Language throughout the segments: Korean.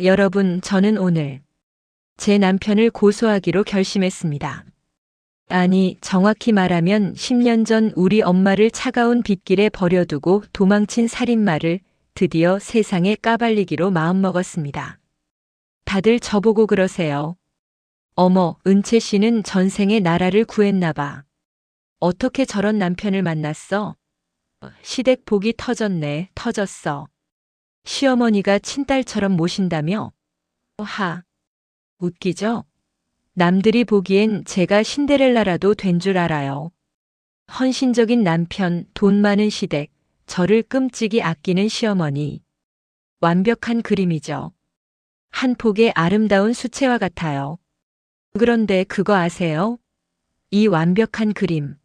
여러분, 저는 오늘 제 남편을 고소하기로 결심했습니다. 아니, 정확히 말하면 10년 전 우리 엄마를 차가운 빗길에 버려두고 도망친 살인마를 드디어 세상에 까발리기로 마음먹었습니다. 다들 저보고 그러세요. 어머, 은채 씨는 전생에 나라를 구했나 봐. 어떻게 저런 남편을 만났어? 시댁 복이 터졌네, 터졌어. 시어머니가 친딸처럼 모신다며? 하, 웃기죠? 남들이 보기엔 제가 신데렐라라도 된 줄 알아요. 헌신적인 남편, 돈 많은 시댁, 저를 끔찍이 아끼는 시어머니. 완벽한 그림이죠. 한 폭의 아름다운 수채화 같아요. 그런데 그거 아세요? 이 완벽한 그림.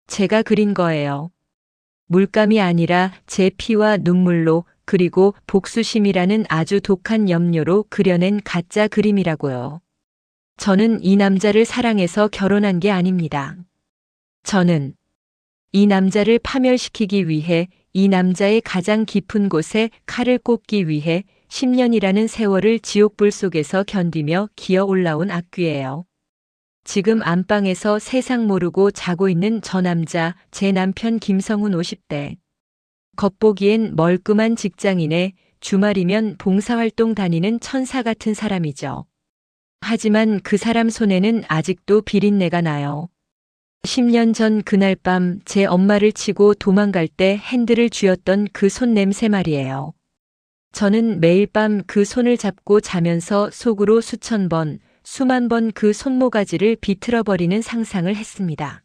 제가 그린 거예요. 물감이 아니라 제 피와 눈물로, 그리고 복수심이라는 아주 독한 염료로 그려낸 가짜 그림이라고요. 저는 이 남자를 사랑해서 결혼한 게 아닙니다. 저는 이 남자를 파멸시키기 위해, 이 남자의 가장 깊은 곳에 칼을 꽂기 위해 10년이라는 세월을 지옥불 속에서 견디며 기어 올라온 악귀예요. 지금 안방에서 세상 모르고 자고 있는 저 남자, 제 남편 김성훈 50대. 겉보기엔 멀끔한 직장인에 주말이면 봉사활동 다니는 천사 같은 사람이죠. 하지만 그 사람 손에는 아직도 비린내가 나요. 10년 전 그날 밤 제 엄마를 치고 도망갈 때 핸들을 쥐었던 그 손 냄새 말이에요. 저는 매일 밤 그 손을 잡고 자면서 속으로 수천 번, 수만 번 그 손모가지를 비틀어버리는 상상을 했습니다.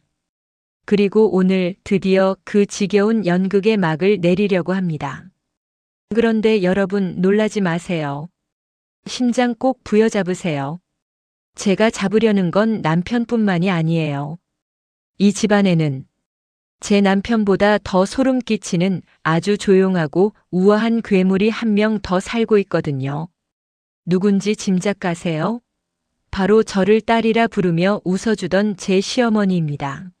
그리고 오늘 드디어 그 지겨운 연극의 막을 내리려고 합니다. 그런데 여러분, 놀라지 마세요. 심장 꼭 부여잡으세요. 제가 잡으려는 건 남편뿐만이 아니에요. 이 집안에는 제 남편보다 더 소름 끼치는 아주 조용하고 우아한 괴물이 한 명 더 살고 있거든요. 누군지 짐작 가세요? 바로 저를 딸이라 부르며 웃어주던 제 시어머니입니다.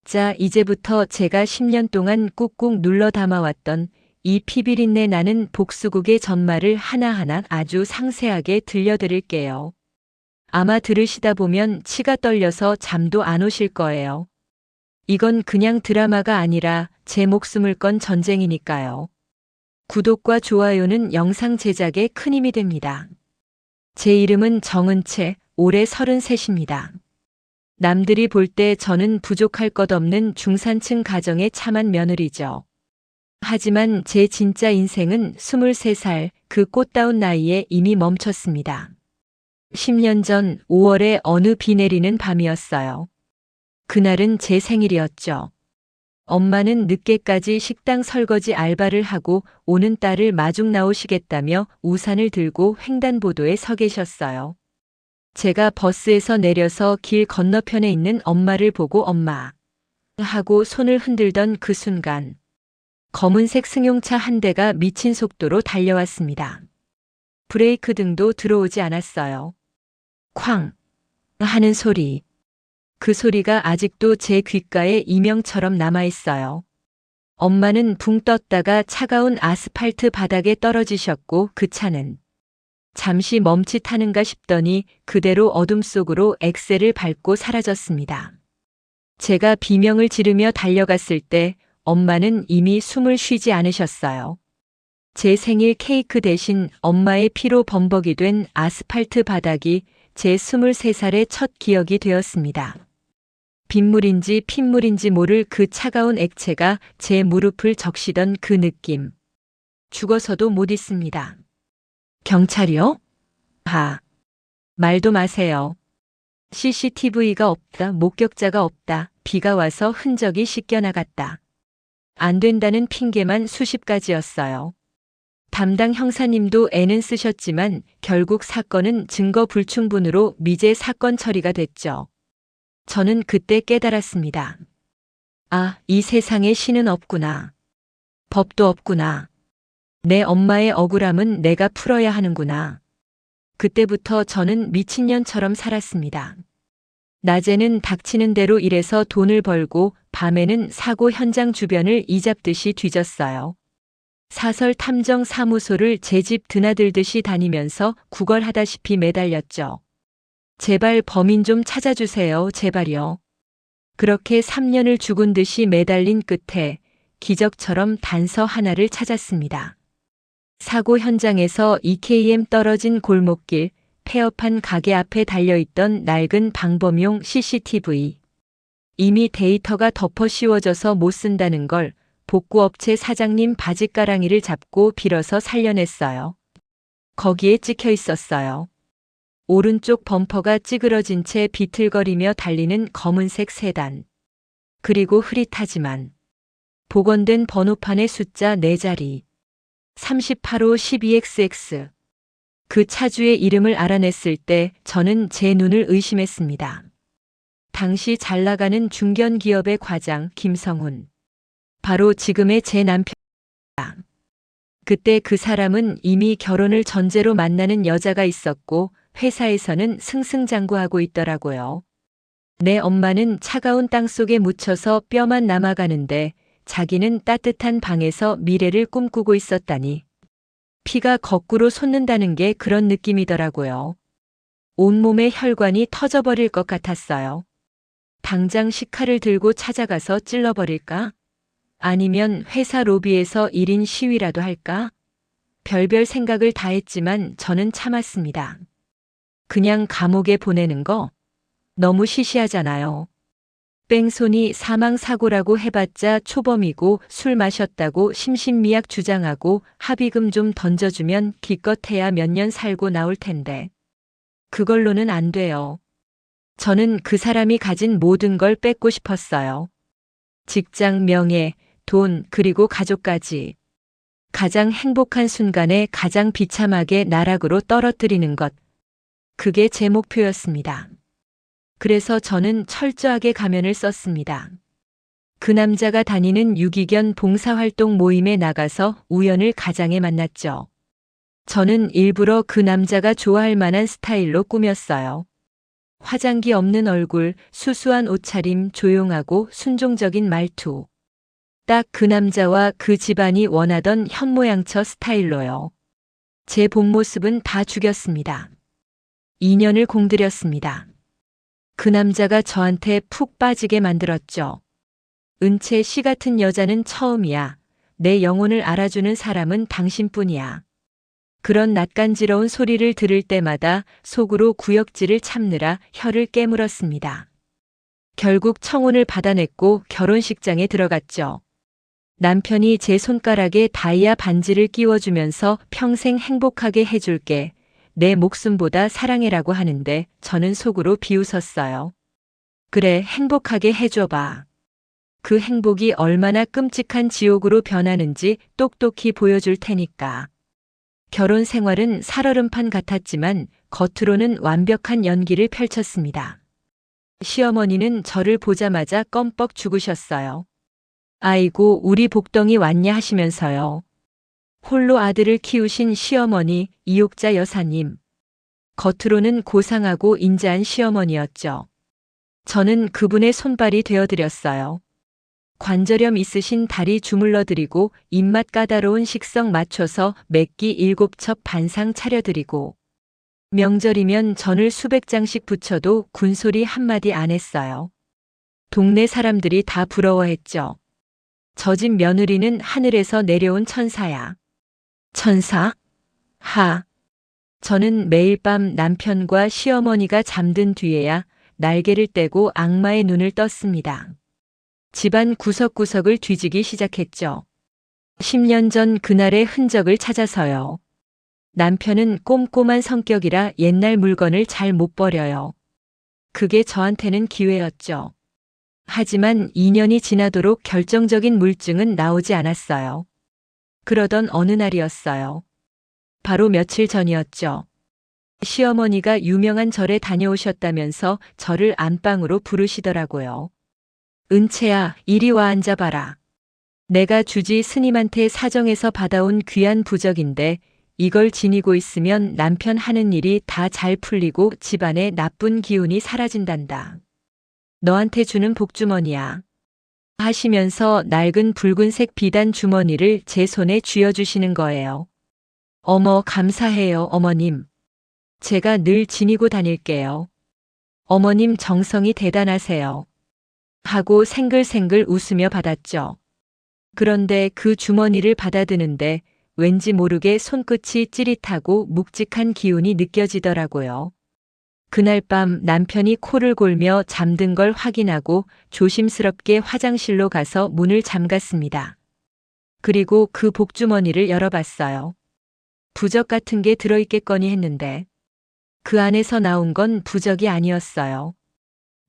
자, 이제부터 제가 10년 동안 꾹꾹 눌러 담아왔던 이 피비린내 나는 복수국의 전말을 하나하나 아주 상세하게 들려드릴게요. 아마 들으시다 보면 치가 떨려서 잠도 안 오실 거예요. 이건 그냥 드라마가 아니라 제 목숨을 건 전쟁이니까요. 구독과 좋아요는 영상 제작에 큰 힘이 됩니다. 제 이름은 정은채, 올해 33입니다. 남들이 볼 때 저는 부족할 것 없는 중산층 가정의 참한 며느리죠. 하지만 제 진짜 인생은 23살 그 꽃다운 나이에 이미 멈췄습니다. 10년 전 5월에 어느 비 내리는 밤이었어요. 그날은 제 생일이었죠. 엄마는 늦게까지 식당 설거지 알바를 하고 오는 딸을 마중 나오시겠다며 우산을 들고 횡단보도에 서 계셨어요. 제가 버스에서 내려서 길 건너편에 있는 엄마를 보고 엄마 하고 손을 흔들던 그 순간 검은색 승용차 한 대가 미친 속도로 달려왔습니다. 브레이크 등도 들어오지 않았어요. 쾅 하는 소리. 그 소리가 아직도 제 귓가에 이명처럼 남아있어요. 엄마는 붕 떴다가 차가운 아스팔트 바닥에 떨어지셨고 그 차는 잠시 멈칫하는가 싶더니 그대로 어둠 속으로 엑셀을 밟고 사라졌습니다. 제가 비명을 지르며 달려갔을 때 엄마는 이미 숨을 쉬지 않으셨어요. 제 생일 케이크 대신 엄마의 피로 범벅이 된 아스팔트 바닥이 제 23살의 첫 기억이 되었습니다. 빗물인지 핏물인지 모를 그 차가운 액체가 제 무릎을 적시던 그 느낌. 죽어서도 못 잊습니다. 경찰이요? 말도 마세요. CCTV가 없다, 목격자가 없다, 비가 와서 흔적이 씻겨나갔다. 안 된다는 핑계만 수십 가지였어요. 담당 형사님도 애는 쓰셨지만 결국 사건은 증거 불충분으로 미제 사건 처리가 됐죠. 저는 그때 깨달았습니다. 아, 이 세상에 신은 없구나. 법도 없구나. 내 엄마의 억울함은 내가 풀어야 하는구나. 그때부터 저는 미친년처럼 살았습니다. 낮에는 닥치는 대로 일해서 돈을 벌고 밤에는 사고 현장 주변을 이잡듯이 뒤졌어요. 사설 탐정 사무소를 제 집 드나들듯이 다니면서 구걸하다시피 매달렸죠. 제발 범인 좀 찾아주세요. 제발요. 그렇게 3년을 죽은 듯이 매달린 끝에 기적처럼 단서 하나를 찾았습니다. 사고 현장에서 EKM 떨어진 골목길, 폐업한 가게 앞에 달려있던 낡은 방범용 CCTV. 이미 데이터가 덮어 씌워져서 못 쓴다는 걸 복구업체 사장님 바짓가랑이를 잡고 빌어서 살려냈어요. 거기에 찍혀 있었어요. 오른쪽 범퍼가 찌그러진 채 비틀거리며 달리는 검은색 세단. 그리고 흐릿하지만 복원된 번호판의 숫자 4자리. 38호 12XX. 그 차주의 이름을 알아냈을 때 저는 제 눈을 의심했습니다. 당시 잘 나가는 중견 기업의 과장 김성훈. 바로 지금의 제 남편입니다. 그때 그 사람은 이미 결혼을 전제로 만나는 여자가 있었고 회사에서는 승승장구하고 있더라고요. 내 엄마는 차가운 땅 속에 묻혀서 뼈만 남아가는데 자기는 따뜻한 방에서 미래를 꿈꾸고 있었다니. 피가 거꾸로 솟는다는 게 그런 느낌이더라고요. 온몸의 혈관이 터져버릴 것 같았어요. 당장 식칼을 들고 찾아가서 찔러버릴까? 아니면 회사 로비에서 1인 시위라도 할까? 별별 생각을 다 했지만 저는 참았습니다. 그냥 감옥에 보내는 거? 너무 시시하잖아요. 뺑소니 사망사고라고 해봤자 초범이고 술 마셨다고 심신미약 주장하고 합의금 좀 던져주면 기껏해야 몇 년 살고 나올 텐데. 그걸로는 안 돼요. 저는 그 사람이 가진 모든 걸 뺏고 싶었어요. 직장, 명예, 돈, 그리고 가족까지. 가장 행복한 순간에 가장 비참하게 나락으로 떨어뜨리는 것. 그게 제 목표였습니다. 그래서 저는 철저하게 가면을 썼습니다. 그 남자가 다니는 유기견 봉사활동 모임에 나가서 우연을 가장에 만났죠. 저는 일부러 그 남자가 좋아할 만한 스타일로 꾸몄어요. 화장기 없는 얼굴, 수수한 옷차림, 조용하고 순종적인 말투. 딱 그 남자와 그 집안이 원하던 현모양처 스타일로요. 제 본 모습은 다 죽였습니다. 2년을 공들였습니다. 그 남자가 저한테 푹 빠지게 만들었죠. 은채 씨 같은 여자는 처음이야. 내 영혼을 알아주는 사람은 당신뿐이야. 그런 낯간지러운 소리를 들을 때마다 속으로 구역질을 참느라 혀를 깨물었습니다. 결국 청혼을 받아냈고 결혼식장에 들어갔죠. 남편이 제 손가락에 다이아 반지를 끼워주면서 평생 행복하게 해줄게. 내 목숨보다 사랑해라고 하는데 저는 속으로 비웃었어요. 그래, 행복하게 해줘봐. 그 행복이 얼마나 끔찍한 지옥으로 변하는지 똑똑히 보여줄 테니까. 결혼 생활은 살얼음판 같았지만 겉으로는 완벽한 연기를 펼쳤습니다. 시어머니는 저를 보자마자 껌뻑 죽으셨어요. 아이고, 우리 복덩이 왔냐 하시면서요. 홀로 아들을 키우신 시어머니, 이옥자 여사님. 겉으로는 고상하고 인자한 시어머니였죠. 저는 그분의 손발이 되어드렸어요. 관절염 있으신 다리 주물러드리고 입맛 까다로운 식성 맞춰서 몇끼 7첩 반상 차려드리고 명절이면 전을 수백 장씩 붙여도 군소리 한마디 안 했어요. 동네 사람들이 다 부러워했죠. 저 집 며느리는 하늘에서 내려온 천사야. 천사? 하. 저는 매일 밤 남편과 시어머니가 잠든 뒤에야 날개를 떼고 악마의 눈을 떴습니다. 집안 구석구석을 뒤지기 시작했죠. 10년 전 그날의 흔적을 찾아서요. 남편은 꼼꼼한 성격이라 옛날 물건을 잘 못 버려요. 그게 저한테는 기회였죠. 하지만 2년이 지나도록 결정적인 물증은 나오지 않았어요. 그러던 어느 날이었어요. 바로 며칠 전이었죠. 시어머니가 유명한 절에 다녀오셨다면서 저를 안방으로 부르시더라고요. 은채야, 이리 와 앉아봐라. 내가 주지 스님한테 사정해서 받아온 귀한 부적인데 이걸 지니고 있으면 남편 하는 일이 다 잘 풀리고 집안에 나쁜 기운이 사라진단다. 너한테 주는 복주머니야. 하시면서 낡은 붉은색 비단 주머니를 제 손에 쥐어주시는 거예요. 어머, 감사해요, 어머님. 제가 늘 지니고 다닐게요. 어머님 정성이 대단하세요. 하고 생글생글 웃으며 받았죠. 그런데 그 주머니를 받아드는데 왠지 모르게 손끝이 찌릿하고 묵직한 기운이 느껴지더라고요. 그날 밤 남편이 코를 골며 잠든 걸 확인하고 조심스럽게 화장실로 가서 문을 잠갔습니다. 그리고 그 복주머니를 열어봤어요. 부적 같은 게 들어있겠거니 했는데 그 안에서 나온 건 부적이 아니었어요.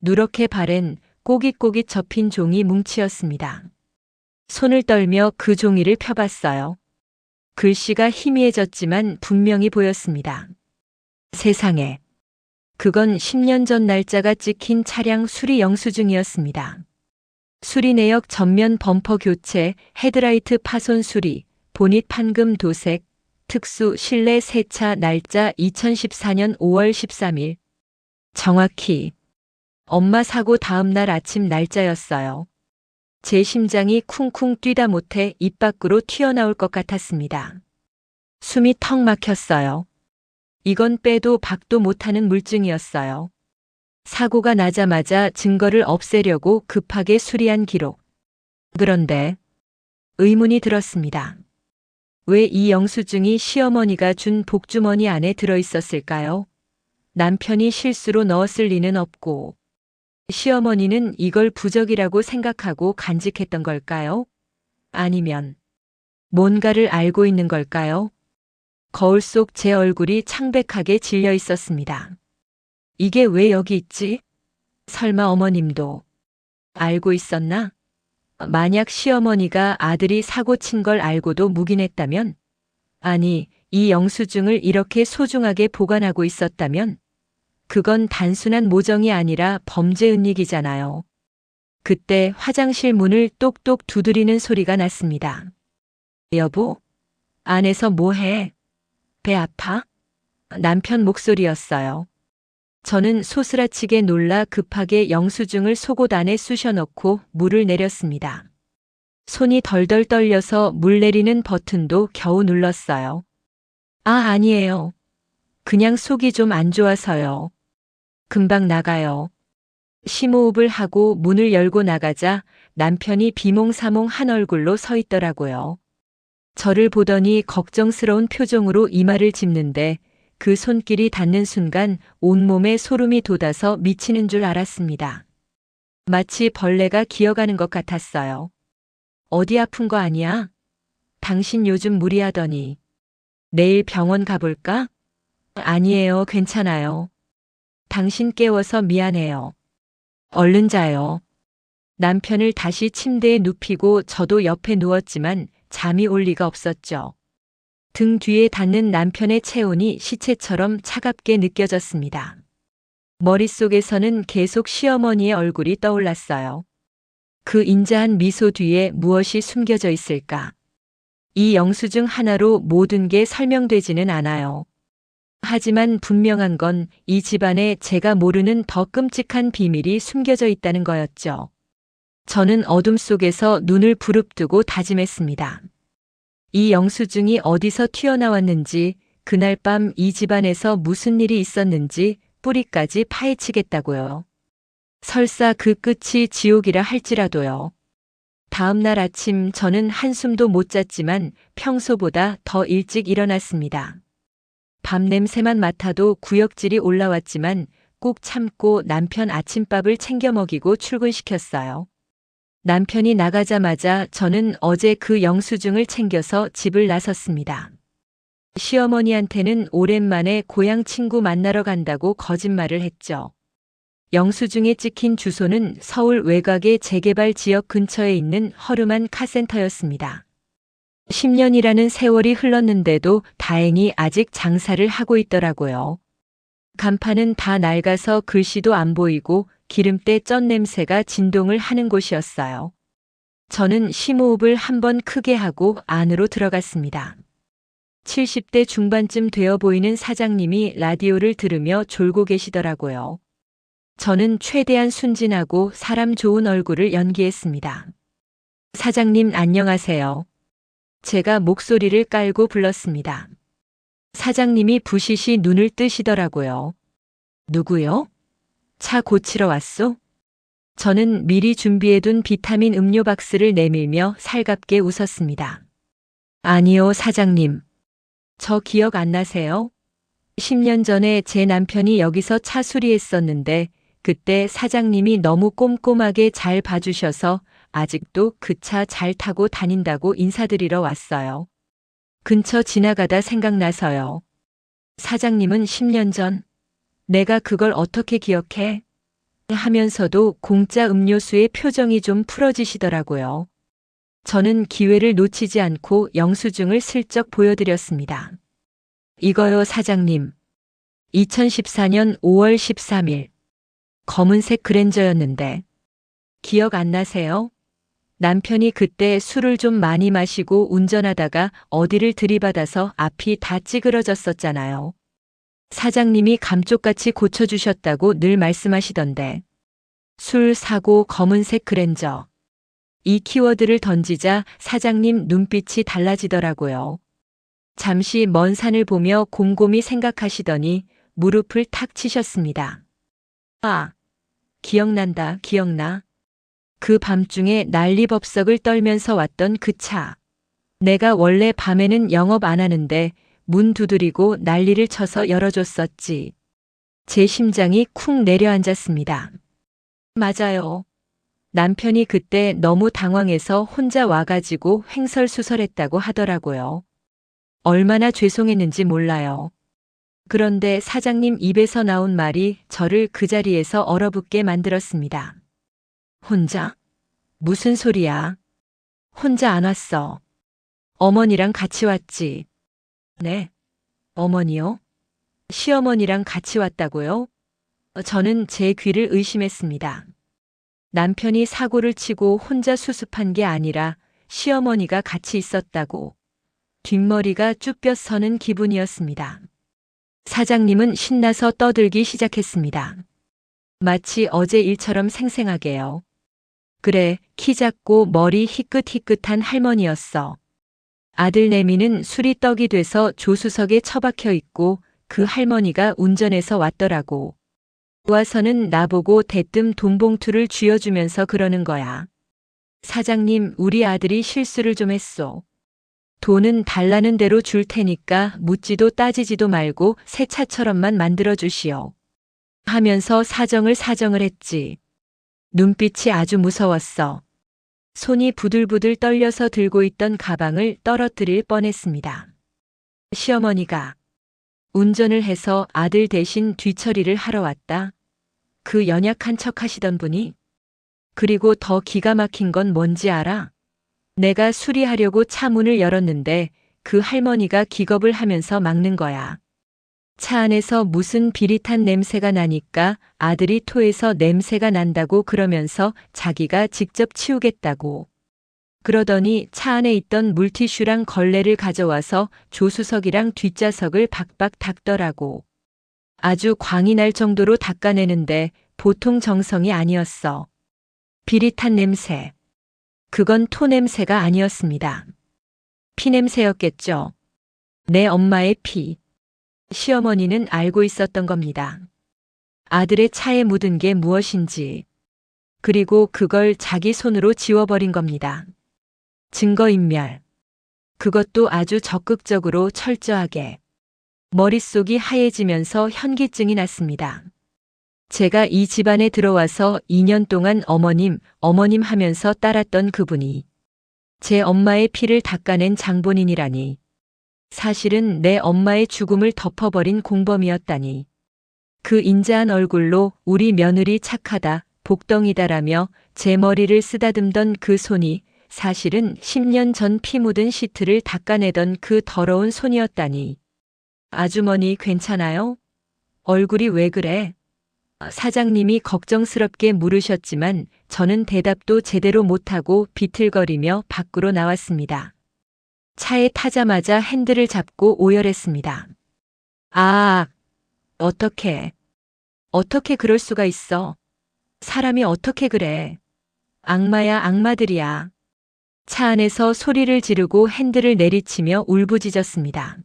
누렇게 바랜 꼬깃꼬깃 접힌 종이 뭉치였습니다. 손을 떨며 그 종이를 펴봤어요. 글씨가 희미해졌지만 분명히 보였습니다. 세상에. 그건 10년 전 날짜가 찍힌 차량 수리 영수증이었습니다. 수리 내역 전면 범퍼 교체, 헤드라이트 파손 수리, 보닛 판금 도색, 특수 실내 세차 날짜 2014년 5월 13일. 정확히 엄마 사고 다음 날 아침 날짜였어요. 제 심장이 쿵쿵 뛰다 못해 입 밖으로 튀어나올 것 같았습니다. 숨이 턱 막혔어요. 이건 빼도 박도 못하는 물증이었어요. 사고가 나자마자 증거를 없애려고 급하게 수리한 기록. 그런데 의문이 들었습니다. 왜 이 영수증이 시어머니가 준 복주머니 안에 들어있었을까요? 남편이 실수로 넣었을 리는 없고 시어머니는 이걸 부적이라고 생각하고 간직했던 걸까요? 아니면 뭔가를 알고 있는 걸까요? 거울 속 제 얼굴이 창백하게 질려 있었습니다. 이게 왜 여기 있지? 설마 어머님도 알고 있었나? 만약 시어머니가 아들이 사고 친 걸 알고도 묵인했다면? 아니, 이 영수증을 이렇게 소중하게 보관하고 있었다면? 그건 단순한 모정이 아니라 범죄 은닉이잖아요. 그때 화장실 문을 똑똑 두드리는 소리가 났습니다. 여보, 안에서 뭐 해? 배 아파? 남편 목소리였어요. 저는 소스라치게 놀라 급하게 영수증을 속옷 안에 쑤셔넣고 물을 내렸습니다. 손이 덜덜 떨려서 물 내리는 버튼도 겨우 눌렀어요. 아니에요. 그냥 속이 좀 안 좋아서요. 금방 나가요. 심호흡을 하고 문을 열고 나가자 남편이 비몽사몽 한 얼굴로 서 있더라고요. 저를 보더니 걱정스러운 표정으로 이마를 짚는데 그 손길이 닿는 순간 온몸에 소름이 돋아서 미치는 줄 알았습니다. 마치 벌레가 기어가는 것 같았어요. 어디 아픈 거 아니야? 당신 요즘 무리하더니. 내일 병원 가볼까? 아니에요, 괜찮아요. 당신 깨워서 미안해요. 얼른 자요. 남편을 다시 침대에 눕히고 저도 옆에 누웠지만 잠이 올 리가 없었죠. 등 뒤에 닿는 남편의 체온이 시체처럼 차갑게 느껴졌습니다. 머릿속에서는 계속 시어머니의 얼굴이 떠올랐어요. 그 인자한 미소 뒤에 무엇이 숨겨져 있을까? 이 영수증 하나로 모든 게 설명되지는 않아요. 하지만 분명한 건 이 집안에 제가 모르는 더 끔찍한 비밀이 숨겨져 있다는 거였죠. 저는 어둠 속에서 눈을 부릅뜨고 다짐했습니다. 이 영수증이 어디서 튀어나왔는지, 그날 밤 이 집안에서 무슨 일이 있었는지 뿌리까지 파헤치겠다고요. 설사 그 끝이 지옥이라 할지라도요. 다음 날 아침 저는 한숨도 못 잤지만 평소보다 더 일찍 일어났습니다. 밤 냄새만 맡아도 구역질이 올라왔지만 꾹 참고 남편 아침밥을 챙겨 먹이고 출근시켰어요. 남편이 나가자마자 저는 어제 그 영수증을 챙겨서 집을 나섰습니다. 시어머니한테는 오랜만에 고향 친구 만나러 간다고 거짓말을 했죠. 영수증에 찍힌 주소는 서울 외곽의 재개발 지역 근처에 있는 허름한 카센터였습니다. 10년이라는 세월이 흘렀는데도 다행히 아직 장사를 하고 있더라고요. 간판은 다 낡아서 글씨도 안 보이고 기름때 쩐 냄새가 진동을 하는 곳이었어요. 저는 심호흡을 한번 크게 하고 안으로 들어갔습니다. 70대 중반쯤 되어 보이는 사장님이 라디오를 들으며 졸고 계시더라고요. 저는 최대한 순진하고 사람 좋은 얼굴을 연기했습니다. 사장님 안녕하세요. 제가 목소리를 깔고 불렀습니다. 사장님이 부시시 눈을 뜨시더라고요. 누구요? 차 고치러 왔소? 저는 미리 준비해둔 비타민 음료 박스를 내밀며 살갑게 웃었습니다. 아니요, 사장님. 저 기억 안 나세요? 10년 전에 제 남편이 여기서 차 수리했었는데 그때 사장님이 너무 꼼꼼하게 잘 봐주셔서 아직도 그 차 잘 타고 다닌다고 인사드리러 왔어요. 근처 지나가다 생각나서요. 사장님은 10년 전, 내가 그걸 어떻게 기억해? 하면서도 공짜 음료수의 표정이 좀 풀어지시더라고요. 저는 기회를 놓치지 않고 영수증을 슬쩍 보여드렸습니다. 이거요, 사장님. 2014년 5월 13일. 검은색 그랜저였는데. 기억 안 나세요? 남편이 그때 술을 좀 많이 마시고 운전하다가 어디를 들이받아서 앞이 다 찌그러졌었잖아요. 사장님이 감쪽같이 고쳐주셨다고 늘 말씀하시던데. 술 사고 검은색 그랜저. 이 키워드를 던지자 사장님 눈빛이 달라지더라고요. 잠시 먼 산을 보며 곰곰이 생각하시더니 무릎을 탁 치셨습니다. 아, 기억난다, 기억나. 그 밤중에 난리법석을 떨면서 왔던 그 차. 내가 원래 밤에는 영업 안 하는데 문 두드리고 난리를 쳐서 열어줬었지. 제 심장이 쿵 내려앉았습니다. 맞아요. 남편이 그때 너무 당황해서 혼자 와가지고 횡설수설했다고 하더라고요. 얼마나 죄송했는지 몰라요. 그런데 사장님 입에서 나온 말이 저를 그 자리에서 얼어붙게 만들었습니다. 혼자? 무슨 소리야? 혼자 안 왔어. 어머니랑 같이 왔지. 네. 어머니요? 시어머니랑 같이 왔다고요? 저는 제 귀를 의심했습니다. 남편이 사고를 치고 혼자 수습한 게 아니라 시어머니가 같이 있었다고. 뒷머리가 쭈뼛 서는 기분이었습니다. 사장님은 신나서 떠들기 시작했습니다. 마치 어제 일처럼 생생하게요. 그래, 키 작고 머리 희끗희끗한 할머니였어. 아들 내미는 술이 떡이 돼서 조수석에 처박혀 있고 그 할머니가 운전해서 왔더라고. 와서는 나보고 대뜸 돈봉투를 쥐어주면서 그러는 거야. 사장님, 우리 아들이 실수를 좀 했어. 돈은 달라는 대로 줄 테니까 묻지도 따지지도 말고 새 차처럼만 만들어 주시오. 하면서 사정을 했지. 눈빛이 아주 무서웠어. 손이 부들부들 떨려서 들고 있던 가방을 떨어뜨릴 뻔했습니다. 시어머니가 운전을 해서 아들 대신 뒤처리를 하러 왔다. 그 연약한 척 하시던 분이. 그리고 더 기가 막힌 건 뭔지 알아? 내가 수리하려고 차 문을 열었는데 그 할머니가 기겁을 하면서 막는 거야. 차 안에서 무슨 비릿한 냄새가 나니까 아들이 토해서 냄새가 난다고 그러면서 자기가 직접 치우겠다고. 그러더니 차 안에 있던 물티슈랑 걸레를 가져와서 조수석이랑 뒷좌석을 박박 닦더라고. 아주 광이 날 정도로 닦아내는데 보통 정성이 아니었어. 비릿한 냄새. 그건 토 냄새가 아니었습니다. 피 냄새였겠죠. 내 엄마의 피. 시어머니는 알고 있었던 겁니다. 아들의 차에 묻은 게 무엇인지. 그리고 그걸 자기 손으로 지워버린 겁니다. 증거인멸. 그것도 아주 적극적으로 철저하게. 머릿속이 하얘지면서 현기증이 났습니다. 제가 이 집안에 들어와서 2년 동안 어머님 하면서 따랐던 그분이 제 엄마의 피를 닦아낸 장본인이라니. 사실은 내 엄마의 죽음을 덮어버린 공범이었다니. 그 인자한 얼굴로 우리 며느리 착하다, 복덩이다라며 제 머리를 쓰다듬던 그 손이 사실은 10년 전 피 묻은 시트를 닦아내던 그 더러운 손이었다니. 아주머니 괜찮아요? 얼굴이 왜 그래? 사장님이 걱정스럽게 물으셨지만 저는 대답도 제대로 못하고 비틀거리며 밖으로 나왔습니다. 차에 타자마자 핸들을 잡고 오열했습니다. 아, 어떻게 그럴 수가 있어? 사람이 어떻게 그래? 악마야, 악마들이야. 차 안에서 소리를 지르고 핸들을 내리치며 울부짖었습니다.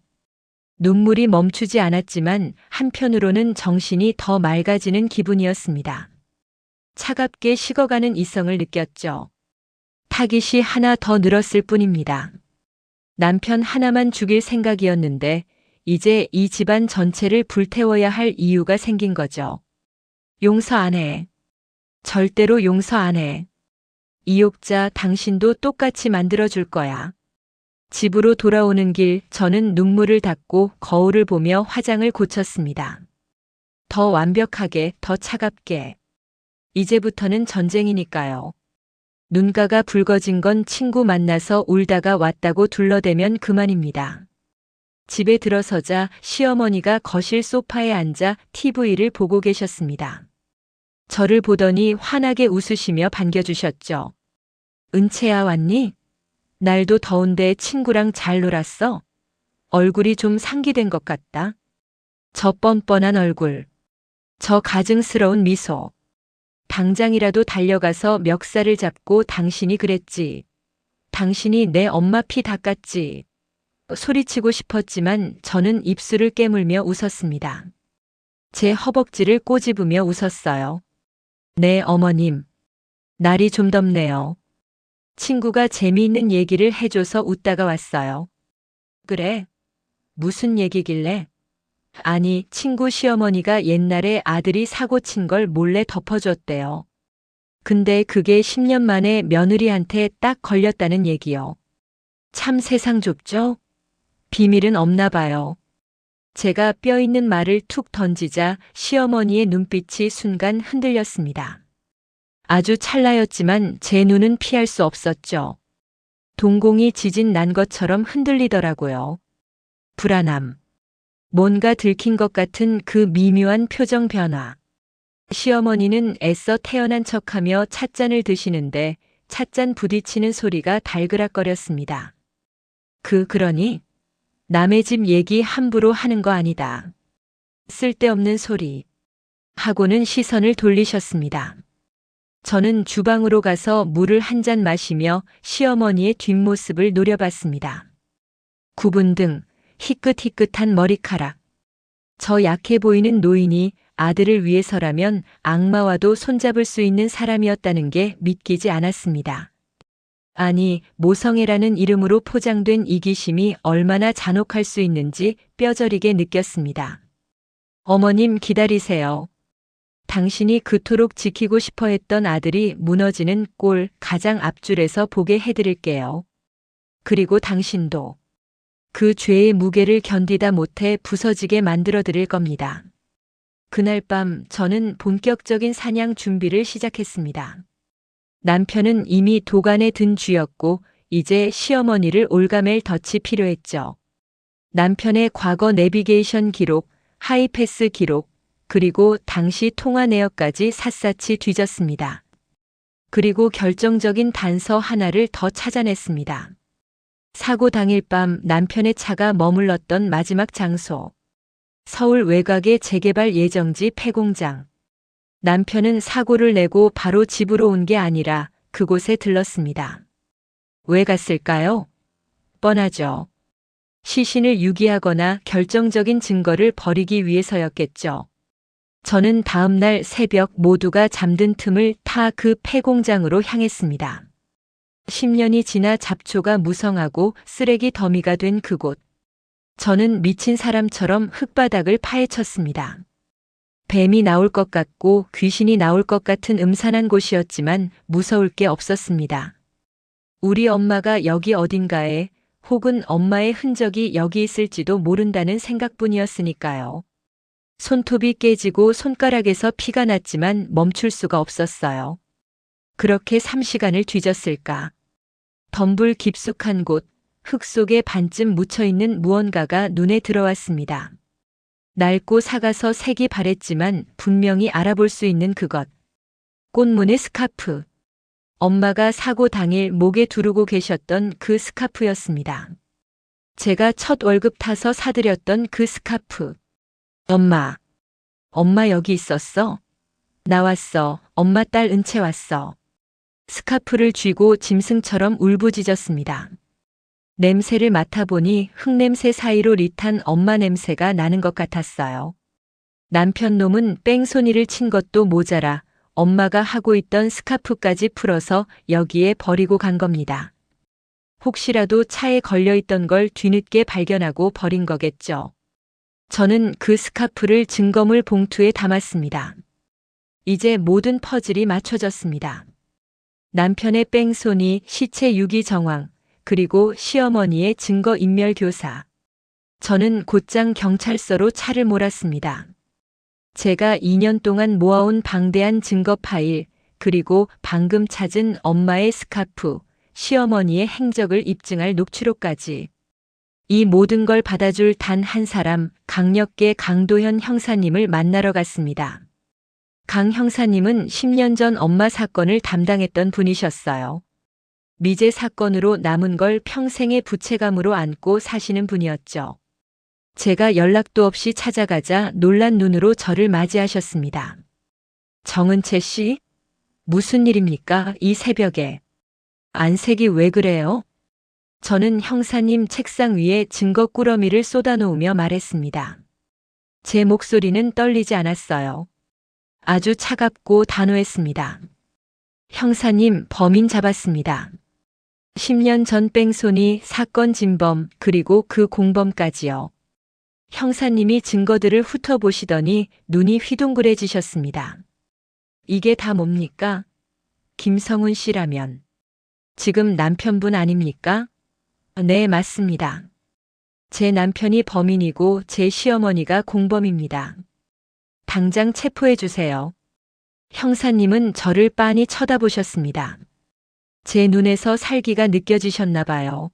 눈물이 멈추지 않았지만 한편으로는 정신이 더 맑아지는 기분이었습니다. 차갑게 식어가는 이성을 느꼈죠. 타깃이 하나 더 늘었을 뿐입니다. 남편 하나만 죽일 생각이었는데 이제 이 집안 전체를 불태워야 할 이유가 생긴 거죠. 용서 안 해. 절대로 용서 안 해. 이욕자 당신도 똑같이 만들어줄 거야. 집으로 돌아오는 길 저는 눈물을 닦고 거울을 보며 화장을 고쳤습니다. 더 완벽하게, 더 차갑게. 이제부터는 전쟁이니까요. 눈가가 붉어진 건 친구 만나서 울다가 왔다고 둘러대면 그만입니다. 집에 들어서자 시어머니가 거실 소파에 앉아 TV를 보고 계셨습니다. 저를 보더니 환하게 웃으시며 반겨주셨죠. 은채야 왔니? 날도 더운데 친구랑 잘 놀았어? 얼굴이 좀 상기된 것 같다. 저 뻔뻔한 얼굴. 저 가증스러운 미소. 당장이라도 달려가서 멱살을 잡고 당신이 그랬지. 당신이 내 엄마 피 닦았지. 소리치고 싶었지만 저는 입술을 깨물며 웃었습니다. 제 허벅지를 꼬집으며 웃었어요. 네, 어머님. 날이 좀 덥네요. 친구가 재미있는 얘기를 해줘서 웃다가 왔어요. 그래? 무슨 얘기길래? 아니, 친구 시어머니가 옛날에 아들이 사고 친 걸 몰래 덮어줬대요. 근데 그게 10년 만에 며느리한테 딱 걸렸다는 얘기요. 참 세상 좁죠? 비밀은 없나 봐요. 제가 뼈 있는 말을 툭 던지자 시어머니의 눈빛이 순간 흔들렸습니다. 아주 찰나였지만 제 눈은 피할 수 없었죠. 동공이 지진 난 것처럼 흔들리더라고요. 불안함. 뭔가 들킨 것 같은 그 미묘한 표정 변화. 시어머니는 애써 태어난 척하며 찻잔을 드시는데 찻잔 부딪히는 소리가 달그락거렸습니다. 그러니? 남의 집 얘기 함부로 하는 거 아니다. 쓸데없는 소리. 하고는 시선을 돌리셨습니다. 저는 주방으로 가서 물을 한 잔 마시며 시어머니의 뒷모습을 노려봤습니다. 구분 등 희끗희끗한 머리카락. 저 약해 보이는 노인이 아들을 위해서라면 악마와도 손잡을 수 있는 사람이었다는 게 믿기지 않았습니다. 아니, 모성애라는 이름으로 포장된 이기심이 얼마나 잔혹할 수 있는지 뼈저리게 느꼈습니다. 어머님 기다리세요. 당신이 그토록 지키고 싶어 했던 아들이 무너지는 꼴 가장 앞줄에서 보게 해드릴게요. 그리고 당신도 그 죄의 무게를 견디다 못해 부서지게 만들어 드릴 겁니다. 그날 밤 저는 본격적인 사냥 준비를 시작했습니다. 남편은 이미 도간에 든 쥐였고 이제 시어머니를 올가맬 덫이 필요했죠. 남편의 과거 내비게이션 기록, 하이패스 기록, 그리고 당시 통화 내역까지 샅샅이 뒤졌습니다. 그리고 결정적인 단서 하나를 더 찾아냈습니다. 사고 당일 밤 남편의 차가 머물렀던 마지막 장소. 서울 외곽의 재개발 예정지 폐공장. 남편은 사고를 내고 바로 집으로 온 게 아니라 그곳에 들렀습니다. 왜 갔을까요? 뻔하죠. 시신을 유기하거나 결정적인 증거를 버리기 위해서였겠죠. 저는 다음 날 새벽 모두가 잠든 틈을 타 그 폐공장으로 향했습니다. 10년이 지나 잡초가 무성하고 쓰레기 더미가 된 그곳. 저는 미친 사람처럼 흙바닥을 파헤쳤습니다. 뱀이 나올 것 같고 귀신이 나올 것 같은 음산한 곳이었지만 무서울 게 없었습니다. 우리 엄마가 여기 어딘가에 혹은 엄마의 흔적이 여기 있을지도 모른다는 생각뿐이었으니까요. 손톱이 깨지고 손가락에서 피가 났지만 멈출 수가 없었어요. 그렇게 3시간을 뒤졌을까. 덤불 깊숙한 곳, 흙 속에 반쯤 묻혀있는 무언가가 눈에 들어왔습니다. 낡고 삭아서 색이 바랬지만 분명히 알아볼 수 있는 그것. 꽃무늬 스카프. 엄마가 사고 당일 목에 두르고 계셨던 그 스카프였습니다. 제가 첫 월급 타서 사드렸던 그 스카프. 엄마. 엄마 여기 있었어? 나왔어. 엄마 딸 은채 왔어. 스카프를 쥐고 짐승처럼 울부짖었습니다. 냄새를 맡아보니 흙냄새 사이로 릿한 엄마 냄새가 나는 것 같았어요. 남편 놈은 뺑소니를 친 것도 모자라 엄마가 하고 있던 스카프까지 풀어서 여기에 버리고 간 겁니다. 혹시라도 차에 걸려있던 걸 뒤늦게 발견하고 버린 거겠죠. 저는 그 스카프를 증거물 봉투에 담았습니다. 이제 모든 퍼즐이 맞춰졌습니다. 남편의 뺑소니, 시체 유기 정황, 그리고 시어머니의 증거인멸 교사. 저는 곧장 경찰서로 차를 몰았습니다. 제가 2년 동안 모아온 방대한 증거 파일, 그리고 방금 찾은 엄마의 스카프, 시어머니의 행적을 입증할 녹취록까지. 이 모든 걸 받아줄 단 한 사람, 강력계 강도현 형사님을 만나러 갔습니다. 강 형사님은 10년 전 엄마 사건을 담당했던 분이셨어요. 미제 사건으로 남은 걸 평생의 부채감으로 안고 사시는 분이었죠. 제가 연락도 없이 찾아가자 놀란 눈으로 저를 맞이하셨습니다. 정은채 씨? 무슨 일입니까? 이 새벽에. 안색이 왜 그래요? 저는 형사님 책상 위에 증거 꾸러미를 쏟아놓으며 말했습니다. 제 목소리는 떨리지 않았어요. 아주 차갑고 단호했습니다. 형사님, 범인 잡았습니다. 10년 전 뺑소니 사건 진범, 그리고 그 공범까지요. 형사님이 증거들을 훑어보시더니 눈이 휘둥그레지셨습니다. 이게 다 뭡니까? 김성훈 씨라면. 지금 남편분 아닙니까? 네, 맞습니다. 제 남편이 범인이고 제 시어머니가 공범입니다. 당장 체포해 주세요. 형사님은 저를 빤히 쳐다보셨습니다. 제 눈에서 살기가 느껴지셨나 봐요.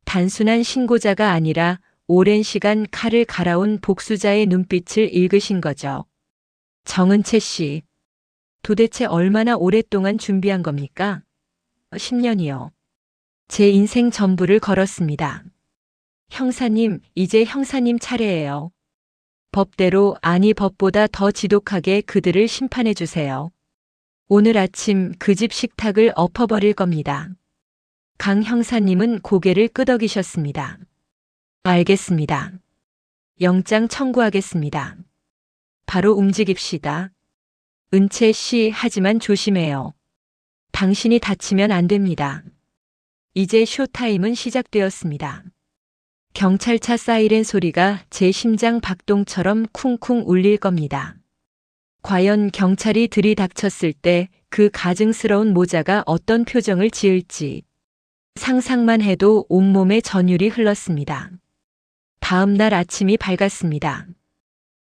단순한 신고자가 아니라 오랜 시간 칼을 갈아온 복수자의 눈빛을 읽으신 거죠. 정은채 씨, 도대체 얼마나 오랫동안 준비한 겁니까? 10년이요. 제 인생 전부를 걸었습니다. 형사님, 이제 형사님 차례예요. 법대로, 아니 법보다 더 지독하게 그들을 심판해 주세요. 오늘 아침 그 집 식탁을 엎어버릴 겁니다. 강 형사님은 고개를 끄덕이셨습니다. 알겠습니다. 영장 청구하겠습니다. 바로 움직입시다. 은채 씨, 하지만 조심해요. 당신이 다치면 안 됩니다. 이제 쇼타임은 시작되었습니다. 경찰차 사이렌 소리가 제 심장 박동처럼 쿵쿵 울릴 겁니다. 과연 경찰이 들이닥쳤을 때 그 가증스러운 모자가 어떤 표정을 지을지 상상만 해도 온몸에 전율이 흘렀습니다. 다음 날 아침이 밝았습니다.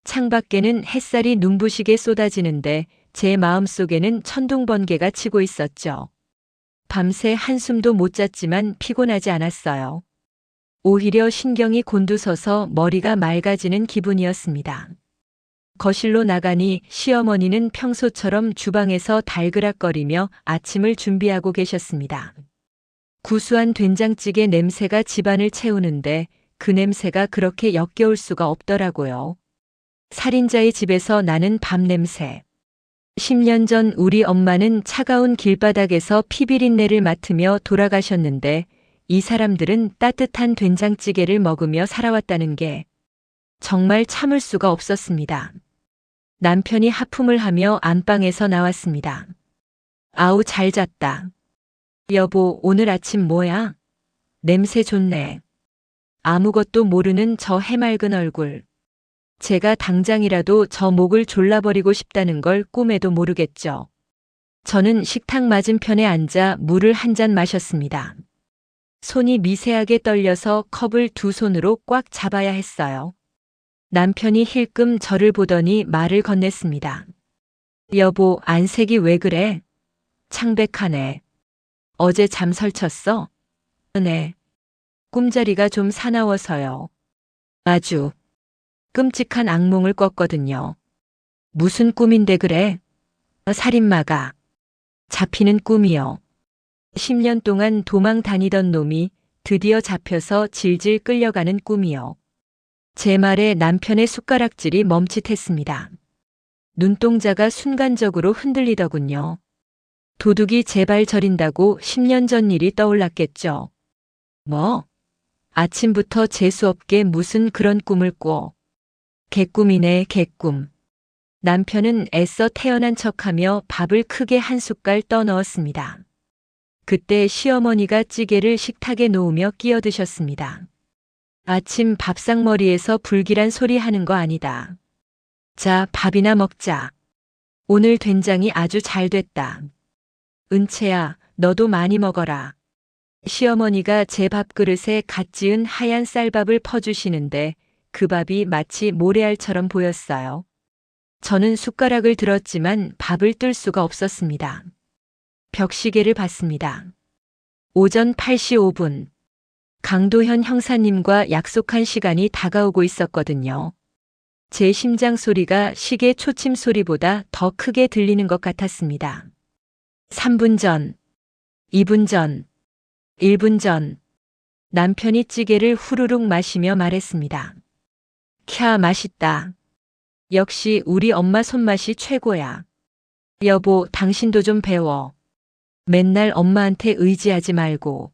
창밖에는 햇살이 눈부시게 쏟아지는데 제 마음속에는 천둥번개가 치고 있었죠. 밤새 한숨도 못 잤지만 피곤하지 않았어요. 오히려 신경이 곤두서서 머리가 맑아지는 기분이었습니다. 거실로 나가니 시어머니는 평소처럼 주방에서 달그락거리며 아침을 준비하고 계셨습니다. 구수한 된장찌개 냄새가 집안을 채우는데 그 냄새가 그렇게 역겨울 수가 없더라고요. 살인자의 집에서 나는 밥 냄새. 10년 전 우리 엄마는 차가운 길바닥에서 피비린내를 맡으며 돌아가셨는데 이 사람들은 따뜻한 된장찌개를 먹으며 살아왔다는 게 정말 참을 수가 없었습니다. 남편이 하품을 하며 안방에서 나왔습니다. 아우, 잘 잤다. 여보, 오늘 아침 뭐야? 냄새 좋네. 아무것도 모르는 저 해맑은 얼굴. 제가 당장이라도 저 목을 졸라버리고 싶다는 걸 꿈에도 모르겠죠. 저는 식탁 맞은편에 앉아 물을 한 잔 마셨습니다. 손이 미세하게 떨려서 컵을 두 손으로 꽉 잡아야 했어요. 남편이 힐끔 저를 보더니 말을 건넸습니다. 여보, 안색이 왜 그래? 창백하네. 어제 잠 설쳤어? 네. 꿈자리가 좀 사나워서요. 아주 끔찍한 악몽을 꿨거든요. 무슨 꿈인데 그래? 살인마가 잡히는 꿈이요. 10년 동안 도망 다니던 놈이 드디어 잡혀서 질질 끌려가는 꿈이요. 제 말에 남편의 숟가락질이 멈칫했습니다. 눈동자가 순간적으로 흔들리더군요. 도둑이 제발 저린다고 10년 전 일이 떠올랐겠죠. 뭐? 아침부터 재수없게 무슨 그런 꿈을 꿔. 개꿈이네, 개꿈. 남편은 애써 태어난 척하며 밥을 크게 한 숟갈 떠넣었습니다. 그때 시어머니가 찌개를 식탁에 놓으며 끼어드셨습니다. 아침 밥상머리에서 불길한 소리 하는 거 아니다. 자, 밥이나 먹자. 오늘 된장이 아주 잘 됐다. 은채야, 너도 많이 먹어라. 시어머니가 제 밥그릇에 갓 지은 하얀 쌀밥을 퍼주시는데 그 밥이 마치 모래알처럼 보였어요. 저는 숟가락을 들었지만 밥을 뜰 수가 없었습니다. 벽시계를 봤습니다. 오전 8시 5분. 강도현 형사님과 약속한 시간이 다가오고 있었거든요. 제 심장 소리가 시계 초침 소리보다 더 크게 들리는 것 같았습니다. 3분 전, 2분 전, 1분 전. 남편이 찌개를 후루룩 마시며 말했습니다. 캬, 맛있다. 역시 우리 엄마 손맛이 최고야. 여보, 당신도 좀 배워. 맨날 엄마한테 의지하지 말고.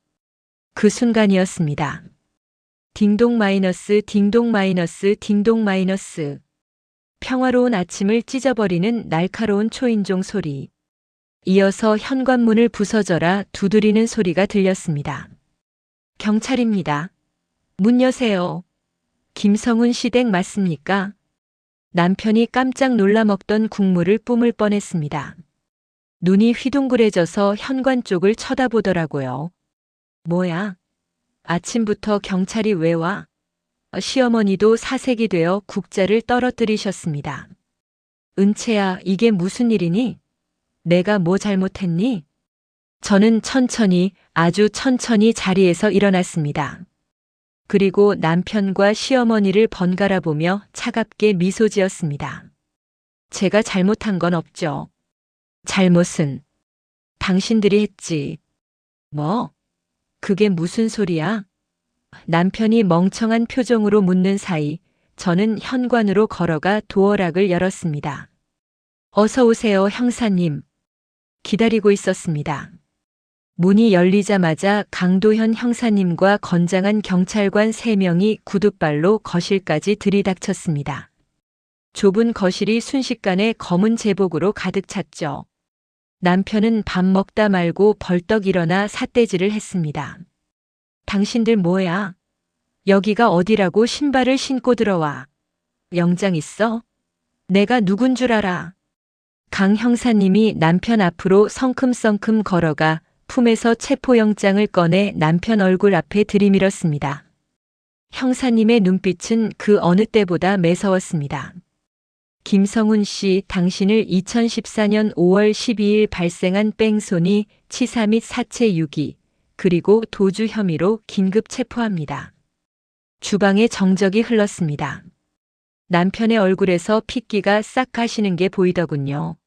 그 순간이었습니다. 딩동 마이너스 딩동 마이너스 딩동 마이너스. 평화로운 아침을 찢어버리는 날카로운 초인종 소리. 이어서 현관문을 부서져라 두드리는 소리가 들렸습니다. 경찰입니다. 문 여세요. 김성훈 씨 댁 맞습니까? 남편이 깜짝 놀라 먹던 국물을 뿜을 뻔했습니다. 눈이 휘둥그레져서 현관 쪽을 쳐다보더라고요. 뭐야? 아침부터 경찰이 왜 와? 시어머니도 사색이 되어 국자를 떨어뜨리셨습니다. 은채야, 이게 무슨 일이니? 내가 뭐 잘못했니? 저는 천천히, 아주 천천히 자리에서 일어났습니다. 그리고 남편과 시어머니를 번갈아 보며 차갑게 미소 지었습니다. 제가 잘못한 건 없죠. 잘못은 당신들이 했지. 뭐? 그게 무슨 소리야? 남편이 멍청한 표정으로 묻는 사이 저는 현관으로 걸어가 도어락을 열었습니다. 어서 오세요, 형사님. 기다리고 있었습니다. 문이 열리자마자 강도현 형사님과 건장한 경찰관 3명이 구둣발로 거실까지 들이닥쳤습니다. 좁은 거실이 순식간에 검은 제복으로 가득 찼죠. 남편은 밥 먹다 말고 벌떡 일어나 삿대질을 했습니다. 당신들 뭐야? 여기가 어디라고 신발을 신고 들어와? 영장 있어? 내가 누군 줄 알아? 강 형사님이 남편 앞으로 성큼성큼 걸어가 품에서 체포영장을 꺼내 남편 얼굴 앞에 들이밀었습니다. 형사님의 눈빛은 그 어느 때보다 매서웠습니다. 김성훈 씨, 당신을 2014년 5월 12일 발생한 뺑소니, 치사 및 사체 유기, 그리고 도주 혐의로 긴급 체포합니다. 주방에 정적이 흘렀습니다. 남편의 얼굴에서 핏기가 싹 가시는 게 보이더군요.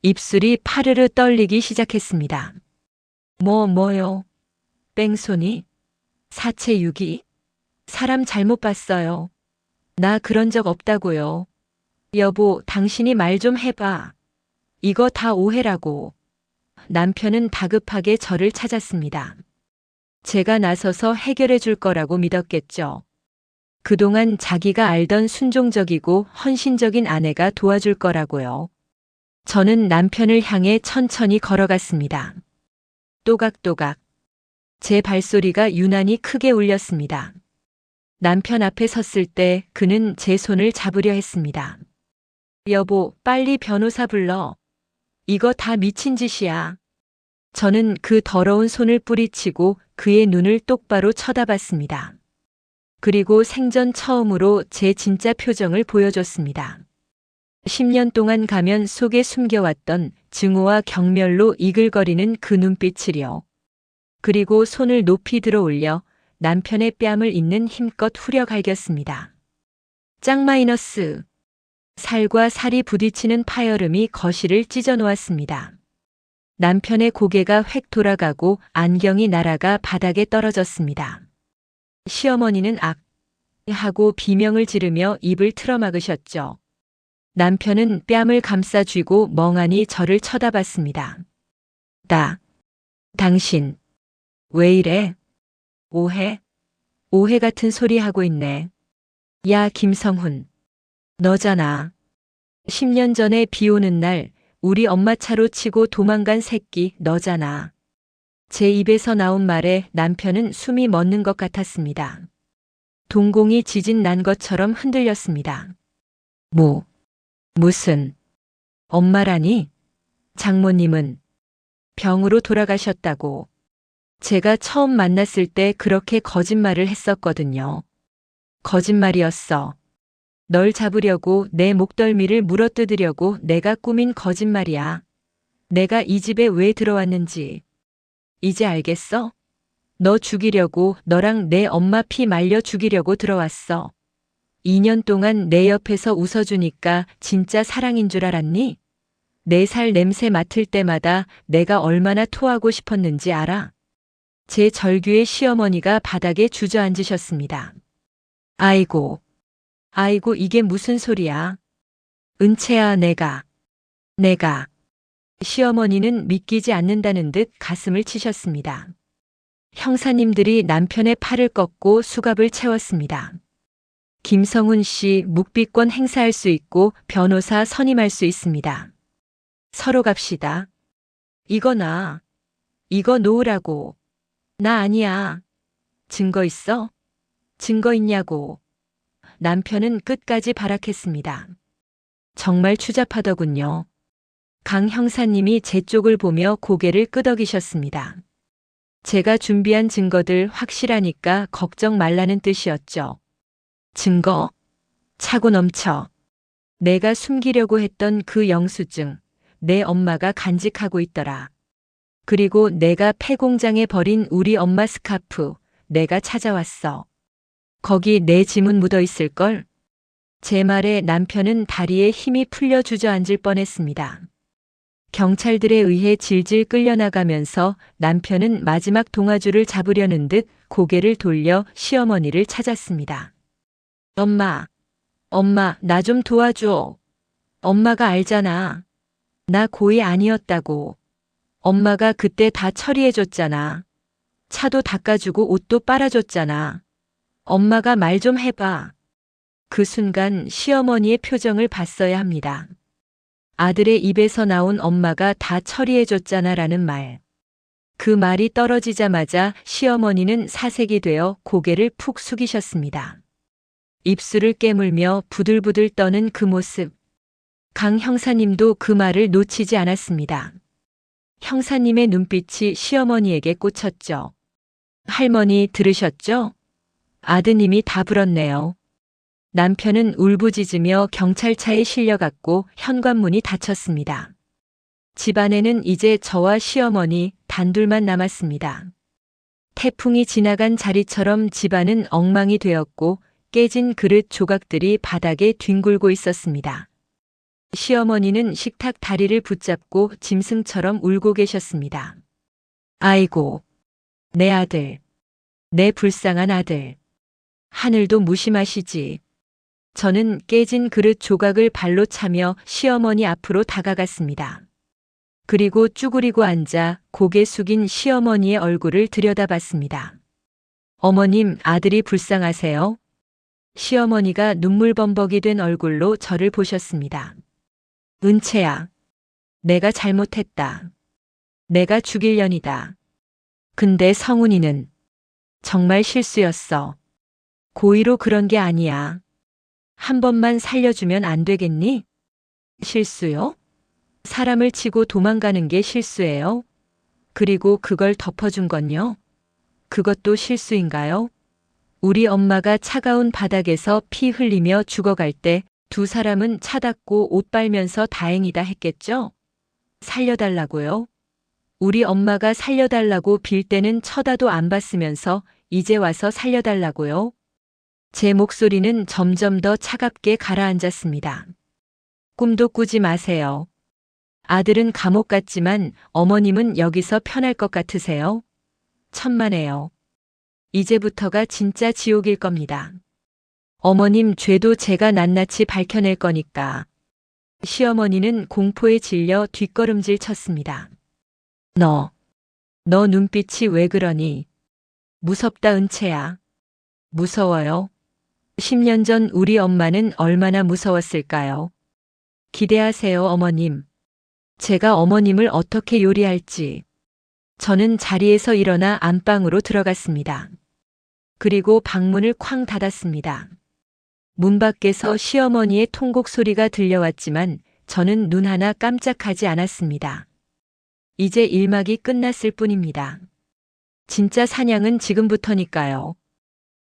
입술이 파르르 떨리기 시작했습니다. 뭐요? 뺑소니? 사체 유기? 사람 잘못 봤어요. 나 그런 적 없다고요. 여보, 당신이 말 좀 해봐. 이거 다 오해라고. 남편은 다급하게 저를 찾았습니다. 제가 나서서 해결해 줄 거라고 믿었겠죠. 그동안 자기가 알던 순종적이고 헌신적인 아내가 도와줄 거라고요. 저는 남편을 향해 천천히 걸어갔습니다. 또각또각. 제 발소리가 유난히 크게 울렸습니다. 남편 앞에 섰을 때 그는 제 손을 잡으려 했습니다. 여보, 빨리 변호사 불러. 이거 다 미친 짓이야. 저는 그 더러운 손을 뿌리치고 그의 눈을 똑바로 쳐다봤습니다. 그리고 생전 처음으로 제 진짜 표정을 보여줬습니다. 10년 동안 가면 속에 숨겨왔던 증오와 경멸로 이글거리는 그 눈빛을요. 그리고 손을 높이 들어 올려 남편의 뺨을 잇는 힘껏 후려갈겼습니다. 짱 마이너스. 살과 살이 부딪히는 파열음이 거실을 찢어놓았습니다. 남편의 고개가 획 돌아가고 안경이 날아가 바닥에 떨어졌습니다. 시어머니는 악 하고 비명을 지르며 입을 틀어막으셨죠. 남편은 뺨을 감싸 쥐고 멍하니 저를 쳐다봤습니다. 나, 당신, 왜 이래? 오해? 오해 같은 소리 하고 있네. 야, 김성훈. 너잖아. 10년 전에 비 오는 날 우리 엄마 차로 치고 도망간 새끼 너잖아. 제 입에서 나온 말에 남편은 숨이 멎는 것 같았습니다. 동공이 지진 난 것처럼 흔들렸습니다. 무슨, 엄마라니? 장모님은 병으로 돌아가셨다고. 제가 처음 만났을 때 그렇게 거짓말을 했었거든요. 거짓말이었어. 널 잡으려고 내 목덜미를 물어뜯으려고 내가 꾸민 거짓말이야. 내가 이 집에 왜 들어왔는지. 이제 알겠어? 너 죽이려고 너랑 내 엄마 피 말려 죽이려고 들어왔어. 2년 동안 내 옆에서 웃어주니까 진짜 사랑인 줄 알았니? 내 살 냄새 맡을 때마다 내가 얼마나 토하고 싶었는지 알아? 제 절규의 시어머니가 바닥에 주저앉으셨습니다. 아이고, 이게 무슨 소리야? 은채야, 내가. 시어머니는 믿기지 않는다는 듯 가슴을 치셨습니다. 형사님들이 남편의 팔을 꺾고 수갑을 채웠습니다. 김성훈 씨 묵비권 행사할 수 있고 변호사 선임할 수 있습니다. 서로 갑시다. 이거 놓으라고. 나 아니야. 증거 있어? 증거 있냐고. 남편은 끝까지 발악했습니다. 정말 추잡하더군요. 강 형사님이 제 쪽을 보며 고개를 끄덕이셨습니다. 제가 준비한 증거들 확실하니까 걱정 말라는 뜻이었죠. 증거? 차고 넘쳐. 내가 숨기려고 했던 그 영수증, 내 엄마가 간직하고 있더라. 그리고 내가 폐공장에 버린 우리 엄마 스카프, 내가 찾아왔어. 거기 내 지문 묻어 있을걸? 제 말에 남편은 다리에 힘이 풀려 주저앉을 뻔했습니다. 경찰들에 의해 질질 끌려나가면서 남편은 마지막 동아줄을 잡으려는 듯 고개를 돌려 시어머니를 찾았습니다. 엄마, 나 좀 도와줘. 엄마가 알잖아. 나 고의 아니었다고. 엄마가 그때 다 처리해줬잖아. 차도 닦아주고 옷도 빨아줬잖아. 엄마가 말 좀 해봐. 그 순간 시어머니의 표정을 봤어야 합니다. 아들의 입에서 나온 엄마가 다 처리해줬잖아 라는 말. 그 말이 떨어지자마자 시어머니는 사색이 되어 고개를 푹 숙이셨습니다. 입술을 깨물며 부들부들 떠는 그 모습. 강 형사님도 그 말을 놓치지 않았습니다. 형사님의 눈빛이 시어머니에게 꽂혔죠. 할머니 들으셨죠? 아드님이 다 불었네요. 남편은 울부짖으며 경찰차에 실려갔고 현관문이 닫혔습니다. 집안에는 이제 저와 시어머니 단둘만 남았습니다. 태풍이 지나간 자리처럼 집안은 엉망이 되었고 깨진 그릇 조각들이 바닥에 뒹굴고 있었습니다. 시어머니는 식탁 다리를 붙잡고 짐승처럼 울고 계셨습니다. 아이고, 내 아들, 내 불쌍한 아들. 하늘도 무심하시지. 저는 깨진 그릇 조각을 발로 차며 시어머니 앞으로 다가갔습니다. 그리고 쭈그리고 앉아 고개 숙인 시어머니의 얼굴을 들여다봤습니다. 어머님, 아들이 불쌍하세요? 시어머니가 눈물범벅이 된 얼굴로 저를 보셨습니다. 은채야, 내가 잘못했다. 내가 죽일 년이다. 근데 성훈이는 정말 실수였어. 고의로 그런 게 아니야. 한 번만 살려주면 안 되겠니? 실수요? 사람을 치고 도망가는 게 실수예요? 그리고 그걸 덮어준 건요? 그것도 실수인가요? 우리 엄마가 차가운 바닥에서 피 흘리며 죽어갈 때 두 사람은 차 닦고 옷 빨면서 다행이다 했겠죠? 살려달라고요? 우리 엄마가 살려달라고 빌 때는 쳐다도 안 봤으면서 이제 와서 살려달라고요? 제 목소리는 점점 더 차갑게 가라앉았습니다. 꿈도 꾸지 마세요. 아들은 감옥 같지만 어머님은 여기서 편할 것 같으세요? 천만에요. 이제부터가 진짜 지옥일 겁니다. 어머님 죄도 제가 낱낱이 밝혀낼 거니까. 시어머니는 공포에 질려 뒷걸음질 쳤습니다. 너 눈빛이 왜 그러니? 무섭다, 은채야. 무서워요? 10년 전 우리 엄마는 얼마나 무서웠을까요? 기대하세요, 어머님. 제가 어머님을 어떻게 요리할지. 저는 자리에서 일어나 안방으로 들어갔습니다. 그리고 방문을 쾅 닫았습니다. 문 밖에서 시어머니의 통곡 소리가 들려왔지만 저는 눈 하나 깜짝하지 않았습니다. 이제 일막이 끝났을 뿐입니다. 진짜 사냥은 지금부터니까요.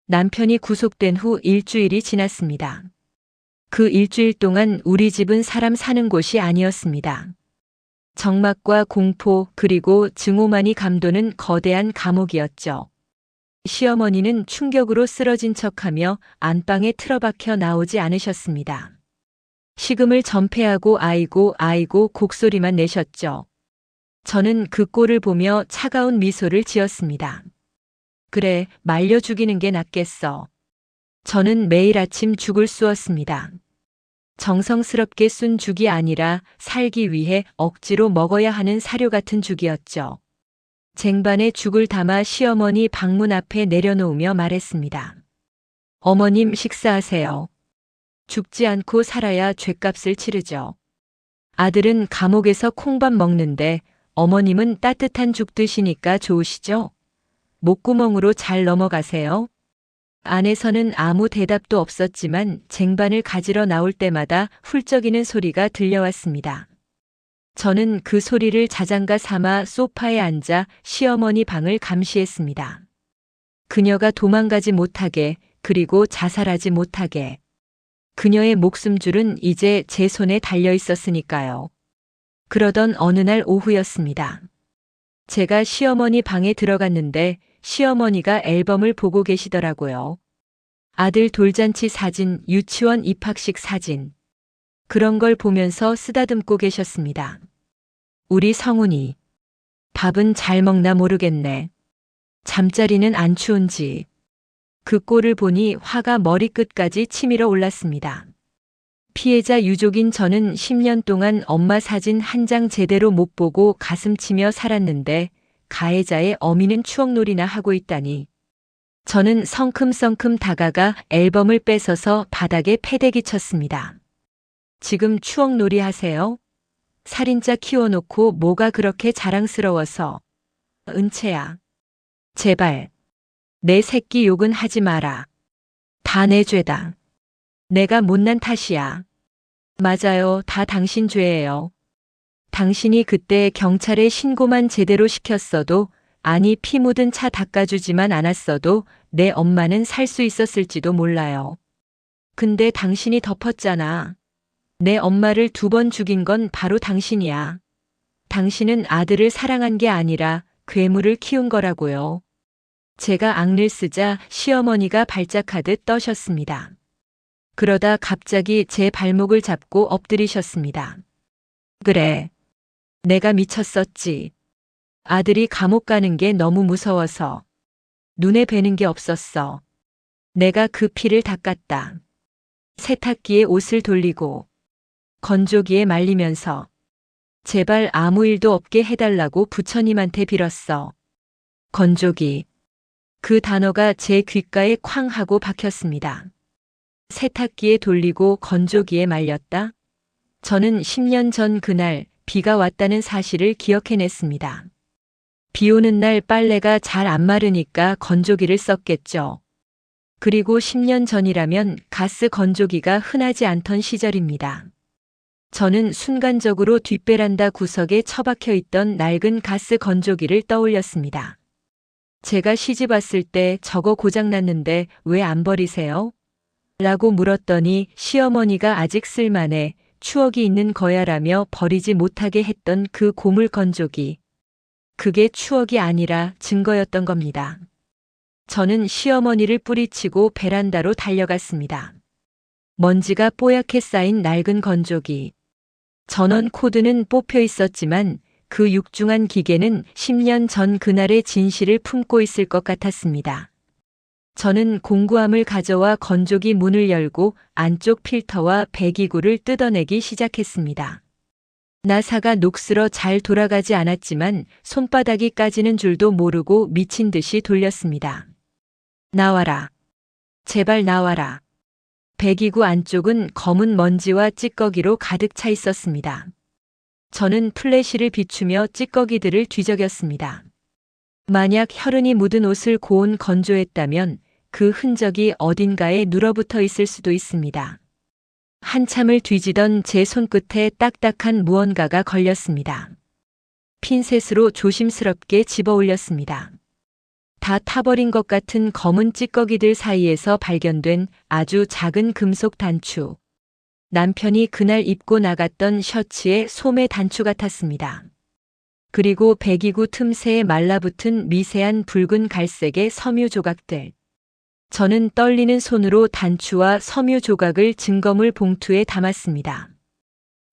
남편이 구속된 후 일주일이 지났습니다. 그 일주일 동안 우리 집은 사람 사는 곳이 아니었습니다. 적막과 공포 그리고 증오만이 감도는 거대한 감옥이었죠. 시어머니는 충격으로 쓰러진 척하며 안방에 틀어박혀 나오지 않으셨습니다. 식음을 전폐하고 아이고 곡소리만 내셨죠. 저는 그 꼴을 보며 차가운 미소를 지었습니다. 그래, 말려 죽이는 게 낫겠어. 저는 매일 아침 죽을 쑤었습니다. 정성스럽게 쏜 죽이 아니라 살기 위해 억지로 먹어야 하는 사료 같은 죽이었죠. 쟁반에 죽을 담아 시어머니 방문 앞에 내려놓으며 말했습니다. 어머님 식사하세요. 죽지 않고 살아야 죗값을 치르죠. 아들은 감옥에서 콩밥 먹는데 어머님은 따뜻한 죽 드시니까 좋으시죠? 목구멍으로 잘 넘어가세요. 안에서는 아무 대답도 없었지만 쟁반을 가지러 나올 때마다 훌쩍이는 소리가 들려왔습니다. 저는 그 소리를 자장가 삼아 소파에 앉아 시어머니 방을 감시했습니다. 그녀가 도망가지 못하게, 그리고 자살하지 못하게. 그녀의 목숨줄은 이제 제 손에 달려 있었으니까요. 그러던 어느 날 오후였습니다. 제가 시어머니 방에 들어갔는데 시어머니가 앨범을 보고 계시더라고요. 아들 돌잔치 사진, 유치원 입학식 사진. 그런 걸 보면서 쓰다듬고 계셨습니다. 우리 성훈이. 밥은 잘 먹나 모르겠네. 잠자리는 안 추운지. 그 꼴을 보니 화가 머리끝까지 치밀어 올랐습니다. 피해자 유족인 저는 10년 동안 엄마 사진 한 장 제대로 못 보고 가슴 치며 살았는데 가해자의 어미는 추억놀이나 하고 있다니. 저는 성큼성큼 다가가 앨범을 뺏어서 바닥에 패대기 쳤습니다. 지금 추억놀이 하세요? 살인자 키워놓고 뭐가 그렇게 자랑스러워서. 은채야. 제발. 내 새끼 욕은 하지 마라. 다 내 죄다. 내가 못난 탓이야. 맞아요. 다 당신 죄예요. 당신이 그때 경찰에 신고만 제대로 시켰어도, 아니 피 묻은 차 닦아주지만 않았어도 내 엄마는 살 수 있었을지도 몰라요. 근데 당신이 덮었잖아. 내 엄마를 2번 죽인 건 바로 당신이야. 당신은 아들을 사랑한 게 아니라 괴물을 키운 거라고요. 제가 악를 쓰자 시어머니가 발작하듯 떠셨습니다. 그러다 갑자기 제 발목을 잡고 엎드리셨습니다. 그래. 내가 미쳤었지. 아들이 감옥 가는 게 너무 무서워서. 눈에 뵈는 게 없었어. 내가 그 피를 닦았다. 세탁기에 옷을 돌리고 건조기에 말리면서 제발 아무 일도 없게 해달라고 부처님한테 빌었어. 건조기. 그 단어가 제 귓가에 쾅 하고 박혔습니다. 세탁기에 돌리고 건조기에 말렸다? 저는 10년 전 그날 비가 왔다는 사실을 기억해냈습니다. 비 오는 날 빨래가 잘 안 마르니까 건조기를 썼겠죠. 그리고 10년 전이라면 가스 건조기가 흔하지 않던 시절입니다. 저는 순간적으로 뒷베란다 구석에 처박혀 있던 낡은 가스 건조기를 떠올렸습니다. 제가 시집 왔을 때 저거 고장났는데 왜 안 버리세요? 라고 물었더니 시어머니가 아직 쓸만해, 추억이 있는 거야라며 버리지 못하게 했던 그 고물 건조기. 그게 추억이 아니라 증거였던 겁니다. 저는 시어머니를 뿌리치고 베란다로 달려갔습니다. 먼지가 뽀얗게 쌓인 낡은 건조기. 전원 코드는 뽑혀 있었지만 그 육중한 기계는 10년 전 그날의 진실을 품고 있을 것 같았습니다. 저는 공구함을 가져와 건조기 문을 열고 안쪽 필터와 배기구를 뜯어내기 시작했습니다. 나사가 녹슬어 잘 돌아가지 않았지만 손바닥이 까지는 줄도 모르고 미친 듯이 돌렸습니다. 나와라. 제발 나와라. 배기구 안쪽은 검은 먼지와 찌꺼기로 가득 차 있었습니다. 저는 플래시를 비추며 찌꺼기들을 뒤적였습니다. 만약 혈흔이 묻은 옷을 고온 건조했다면 그 흔적이 어딘가에 눌어붙어 있을 수도 있습니다. 한참을 뒤지던 제 손끝에 딱딱한 무언가가 걸렸습니다. 핀셋으로 조심스럽게 집어 올렸습니다. 다 타버린 것 같은 검은 찌꺼기들 사이에서 발견된 아주 작은 금속 단추. 남편이 그날 입고 나갔던 셔츠의 소매 단추 같았습니다. 그리고 배기구 틈새에 말라붙은 미세한 붉은 갈색의 섬유 조각들. 저는 떨리는 손으로 단추와 섬유 조각을 증거물 봉투에 담았습니다.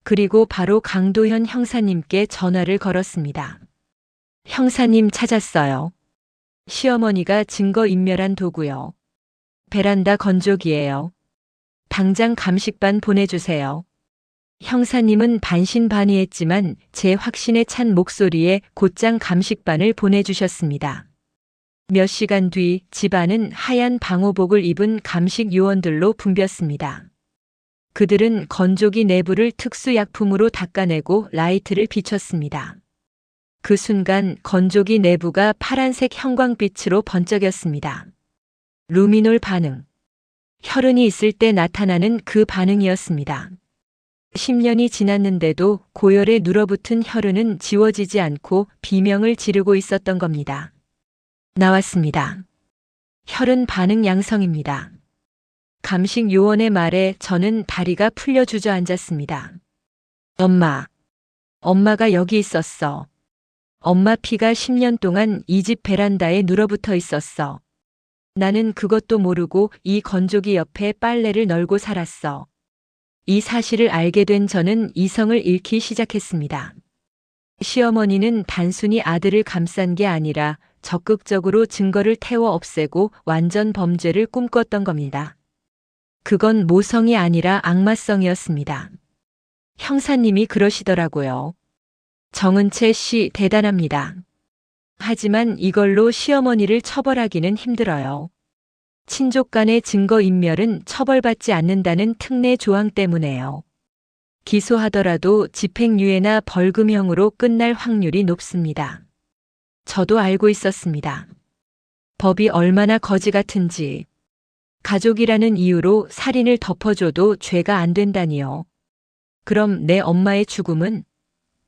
그리고 바로 강도현 형사님께 전화를 걸었습니다. 형사님 찾았어요. 시어머니가 증거인멸한 도구요. 베란다 건조기예요. 당장 감식반 보내주세요. 형사님은 반신반의했지만 제 확신에 찬 목소리에 곧장 감식반을 보내주셨습니다. 몇 시간 뒤 집안은 하얀 방호복을 입은 감식 요원들로 붐볐습니다. 그들은 건조기 내부를 특수약품으로 닦아내고 라이트를 비췄습니다. 그 순간 건조기 내부가 파란색 형광빛으로 번쩍였습니다. 루미놀 반응. 혈흔이 있을 때 나타나는 그 반응이었습니다. 10년이 지났는데도 고열에 눌어붙은 혈흔은 지워지지 않고 비명을 지르고 있었던 겁니다. 나왔습니다. 혈흔 반응 양성입니다. 감식 요원의 말에 저는 다리가 풀려 주저앉았습니다. 엄마가 여기 있었어. 엄마 피가 10년 동안 이 집 베란다에 눌어붙어 있었어. 나는 그것도 모르고 이 건조기 옆에 빨래를 널고 살았어. 이 사실을 알게 된 저는 이성을 잃기 시작했습니다. 시어머니는 단순히 아들을 감싼 게 아니라 적극적으로 증거를 태워 없애고 완전 범죄를 꿈꿨던 겁니다. 그건 모성이 아니라 악마성이었습니다. 형사님이 그러시더라고요. 정은채 씨 대단합니다. 하지만 이걸로 시어머니를 처벌하기는 힘들어요. 친족 간의 증거인멸은 처벌받지 않는다는 특례 조항 때문에요. 기소하더라도 집행유예나 벌금형으로 끝날 확률이 높습니다. 저도 알고 있었습니다. 법이 얼마나 거지 같은지. 가족이라는 이유로 살인을 덮어줘도 죄가 안 된다니요. 그럼 내 엄마의 죽음은?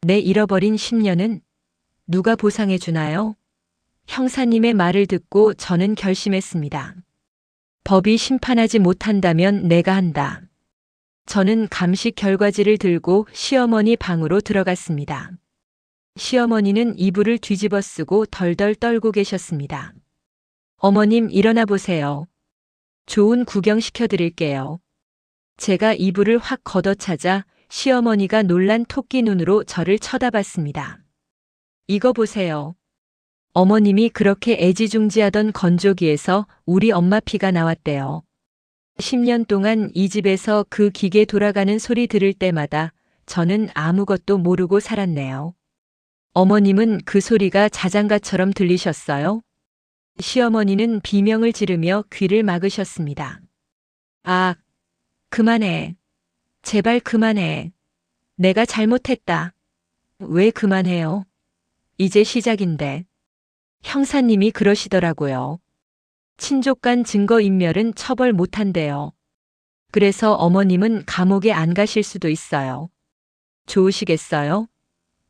내 잃어버린 10년은? 누가 보상해 주나요? 형사님의 말을 듣고 저는 결심했습니다. 법이 심판하지 못한다면 내가 한다. 저는 감식 결과지를 들고 시어머니 방으로 들어갔습니다. 시어머니는 이불을 뒤집어 쓰고 덜덜 떨고 계셨습니다. 어머님 일어나 보세요. 좋은 구경 시켜드릴게요. 제가 이불을 확 걷어차자 시어머니가 놀란 토끼 눈으로 저를 쳐다봤습니다. 이거 보세요. 어머님이 그렇게 애지중지하던 건조기에서 우리 엄마 피가 나왔대요. 10년 동안 이 집에서 그 기계 돌아가는 소리 들을 때마다 저는 아무것도 모르고 살았네요. 어머님은 그 소리가 자장가처럼 들리셨어요? 시어머니는 비명을 지르며 귀를 막으셨습니다. 아, 그만해. 제발 그만해. 내가 잘못했다. 왜 그만해요? 이제 시작인데. 형사님이 그러시더라고요. 친족 간 증거인멸은 처벌 못한대요. 그래서 어머님은 감옥에 안 가실 수도 있어요. 좋으시겠어요?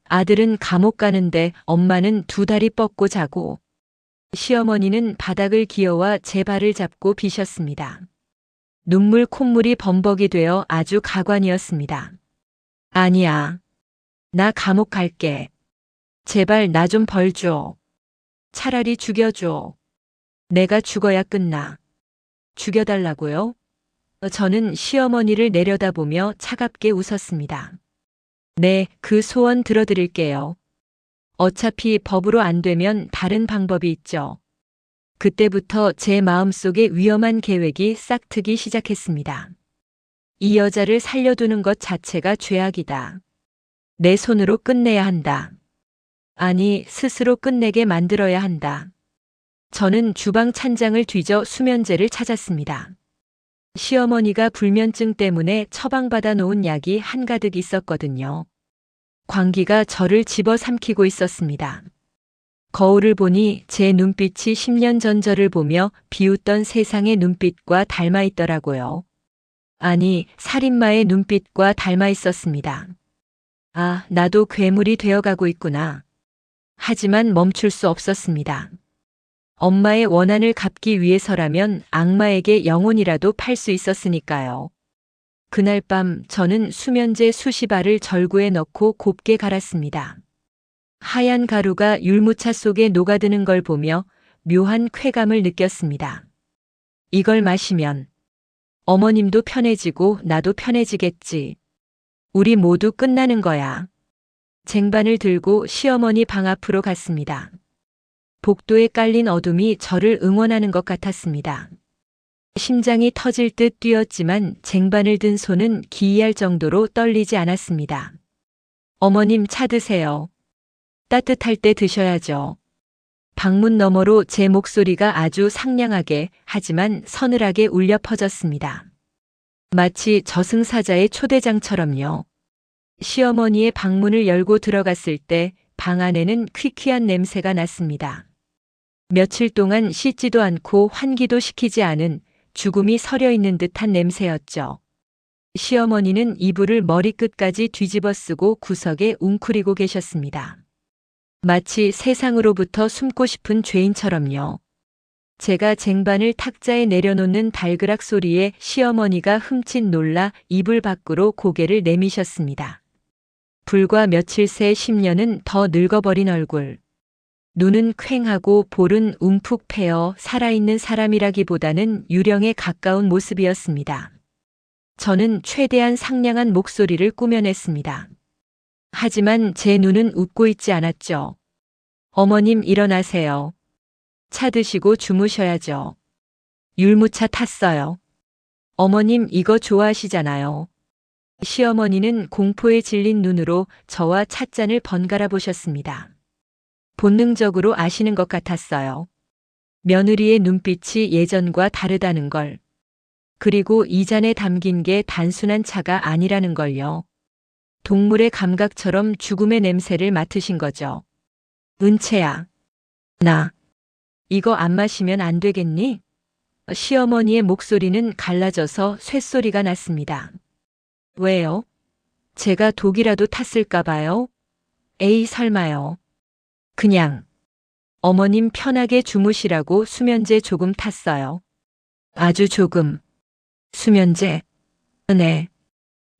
아들은 감옥 가는데 엄마는 두 다리 뻗고 자고. 시어머니는 바닥을 기어와 제 발을 잡고 비셨습니다. 눈물 콧물이 범벅이 되어 아주 가관이었습니다. 아니야. 나 감옥 갈게. 제발 나 좀 벌 줘. 차라리 죽여줘. 내가 죽어야 끝나. 죽여달라고요? 저는 시어머니를 내려다보며 차갑게 웃었습니다. 네, 그 소원 들어드릴게요. 어차피 법으로 안 되면 다른 방법이 있죠. 그때부터 제 마음속에 위험한 계획이 싹트기 시작했습니다. 이 여자를 살려두는 것 자체가 죄악이다. 내 손으로 끝내야 한다. 아니, 스스로 끝내게 만들어야 한다. 저는 주방 찬장을 뒤져 수면제를 찾았습니다. 시어머니가 불면증 때문에 처방받아 놓은 약이 한가득 있었거든요. 광기가 저를 집어삼키고 있었습니다. 거울을 보니 제 눈빛이 10년 전 저를 보며 비웃던 세상의 눈빛과 닮아 있더라고요. 아니, 살인마의 눈빛과 닮아 있었습니다. 아, 나도 괴물이 되어가고 있구나. 하지만 멈출 수 없었습니다. 엄마의 원한을 갚기 위해서라면 악마에게 영혼이라도 팔 수 있었으니까요. 그날 밤 저는 수면제 수십 알을 절구에 넣고 곱게 갈았습니다. 하얀 가루가 율무차 속에 녹아드는 걸 보며 묘한 쾌감을 느꼈습니다. 이걸 마시면 어머님도 편해지고 나도 편해지겠지. 우리 모두 끝나는 거야. 쟁반을 들고 시어머니 방 앞으로 갔습니다. 복도에 깔린 어둠이 저를 응원하는 것 같았습니다. 심장이 터질 듯 뛰었지만 쟁반을 든 손은 기이할 정도로 떨리지 않았습니다. 어머님 차 드세요. 따뜻할 때 드셔야죠. 방문 너머로 제 목소리가 아주 상냥하게 하지만 서늘하게 울려 퍼졌습니다. 마치 저승사자의 초대장처럼요. 시어머니의 방문을 열고 들어갔을 때 방 안에는 퀴퀴한 냄새가 났습니다. 며칠 동안 씻지도 않고 환기도 시키지 않은 죽음이 서려 있는 듯한 냄새였죠. 시어머니는 이불을 머리끝까지 뒤집어 쓰고 구석에 웅크리고 계셨습니다. 마치 세상으로부터 숨고 싶은 죄인처럼요. 제가 쟁반을 탁자에 내려놓는 달그락 소리에 시어머니가 흠칫 놀라 이불 밖으로 고개를 내미셨습니다. 불과 며칠 새 10년은 더 늙어버린 얼굴. 눈은 퀭하고 볼은 움푹 패여 살아있는 사람이라기보다는 유령에 가까운 모습이었습니다. 저는 최대한 상냥한 목소리를 꾸며냈습니다. 하지만 제 눈은 웃고 있지 않았죠. 어머님 일어나세요. 차 드시고 주무셔야죠. 율무차 탔어요. 어머님 이거 좋아하시잖아요. 시어머니는 공포에 질린 눈으로 저와 찻잔을 번갈아 보셨습니다. 본능적으로 아시는 것 같았어요. 며느리의 눈빛이 예전과 다르다는 걸. 그리고 이 잔에 담긴 게 단순한 차가 아니라는 걸요. 동물의 감각처럼 죽음의 냄새를 맡으신 거죠. 은채야. 나. 이거 안 마시면 안 되겠니? 시어머니의 목소리는 갈라져서 쇳소리가 났습니다. 왜요? 제가 독이라도 탔을까 봐요? 에이 설마요. 그냥 어머님 편하게 주무시라고 수면제 조금 탔어요. 아주 조금. 수면제? 네.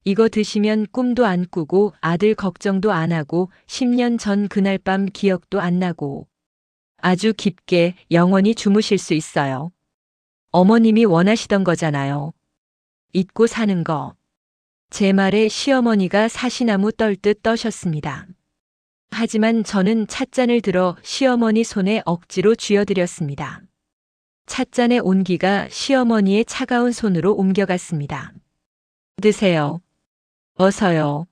이거 드시면 꿈도 안 꾸고 아들 걱정도 안 하고 10년 전 그날 밤 기억도 안 나고 아주 깊게 영원히 주무실 수 있어요. 어머님이 원하시던 거잖아요. 잊고 사는 거. 제 말에 시어머니가 사시나무 떨듯 떠셨습니다. 하지만 저는 찻잔을 들어 시어머니 손에 억지로 쥐어드렸습니다. 찻잔의 온기가 시어머니의 차가운 손으로 옮겨갔습니다. 드세요. 어서요.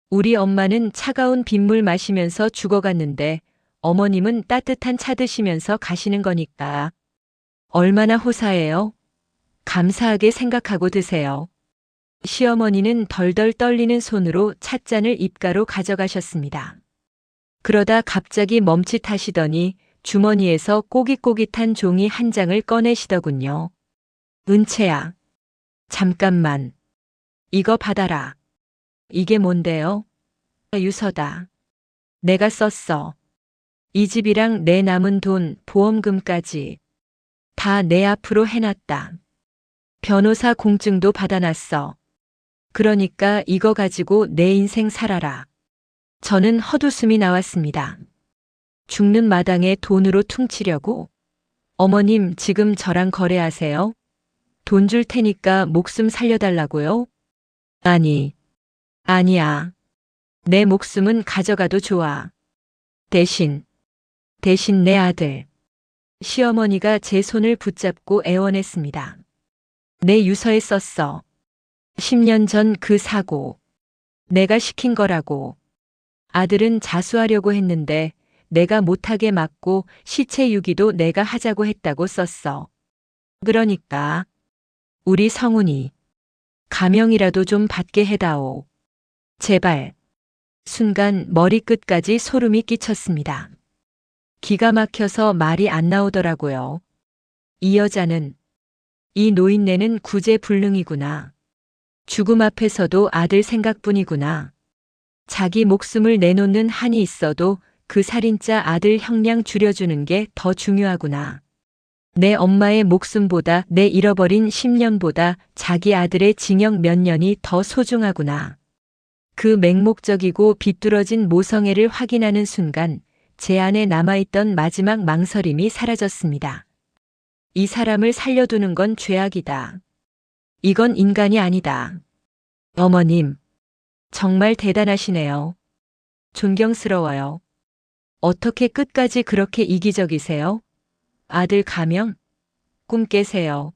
우리 엄마는 차가운 빗물 마시면서 죽어갔는데 어머님은 따뜻한 차 드시면서 가시는 거니까. 얼마나 호사해요? 감사하게 생각하고 드세요. 시어머니는 덜덜 떨리는 손으로 찻잔을 입가로 가져가셨습니다. 그러다 갑자기 멈칫하시더니 주머니에서 꼬깃꼬깃한 종이 한 장을 꺼내시더군요. 은채야. 잠깐만. 이거 받아라. 이게 뭔데요? 유서다. 내가 썼어. 이 집이랑 내 남은 돈, 보험금까지 다 내 앞으로 해놨다. 변호사 공증도 받아놨어. 그러니까 이거 가지고 내 인생 살아라. 저는 헛웃음이 나왔습니다. 죽는 마당에 돈으로 퉁치려고? 어머님 지금 저랑 거래하세요? 돈 줄 테니까 목숨 살려달라고요? 아니야. 내 목숨은 가져가도 좋아. 대신 내 아들. 시어머니가 제 손을 붙잡고 애원했습니다. 내 유서에 썼어. 10년 전 그 사고. 내가 시킨 거라고. 아들은 자수하려고 했는데 내가 못하게 막고 시체 유기도 내가 하자고 했다고 썼어. 그러니까 우리 성훈이 가명이라도 좀 받게 해다오. 제발. 순간 머리끝까지 소름이 끼쳤습니다. 기가 막혀서 말이 안 나오더라고요. 이 여자는, 이 노인네는 구제불능이구나. 죽음 앞에서도 아들 생각뿐이구나. 자기 목숨을 내놓는 한이 있어도 그 살인자 아들 형량 줄여주는 게 더 중요하구나. 내 엄마의 목숨보다 내 잃어버린 10년보다 자기 아들의 징역 몇 년이 더 소중하구나. 그 맹목적이고 비뚤어진 모성애를 확인하는 순간 제 안에 남아있던 마지막 망설임이 사라졌습니다. 이 사람을 살려두는 건 죄악이다. 이건 인간이 아니다. 어머님, 정말 대단하시네요. 존경스러워요. 어떻게 끝까지 그렇게 이기적이세요? 아들 가명? 꿈 깨세요.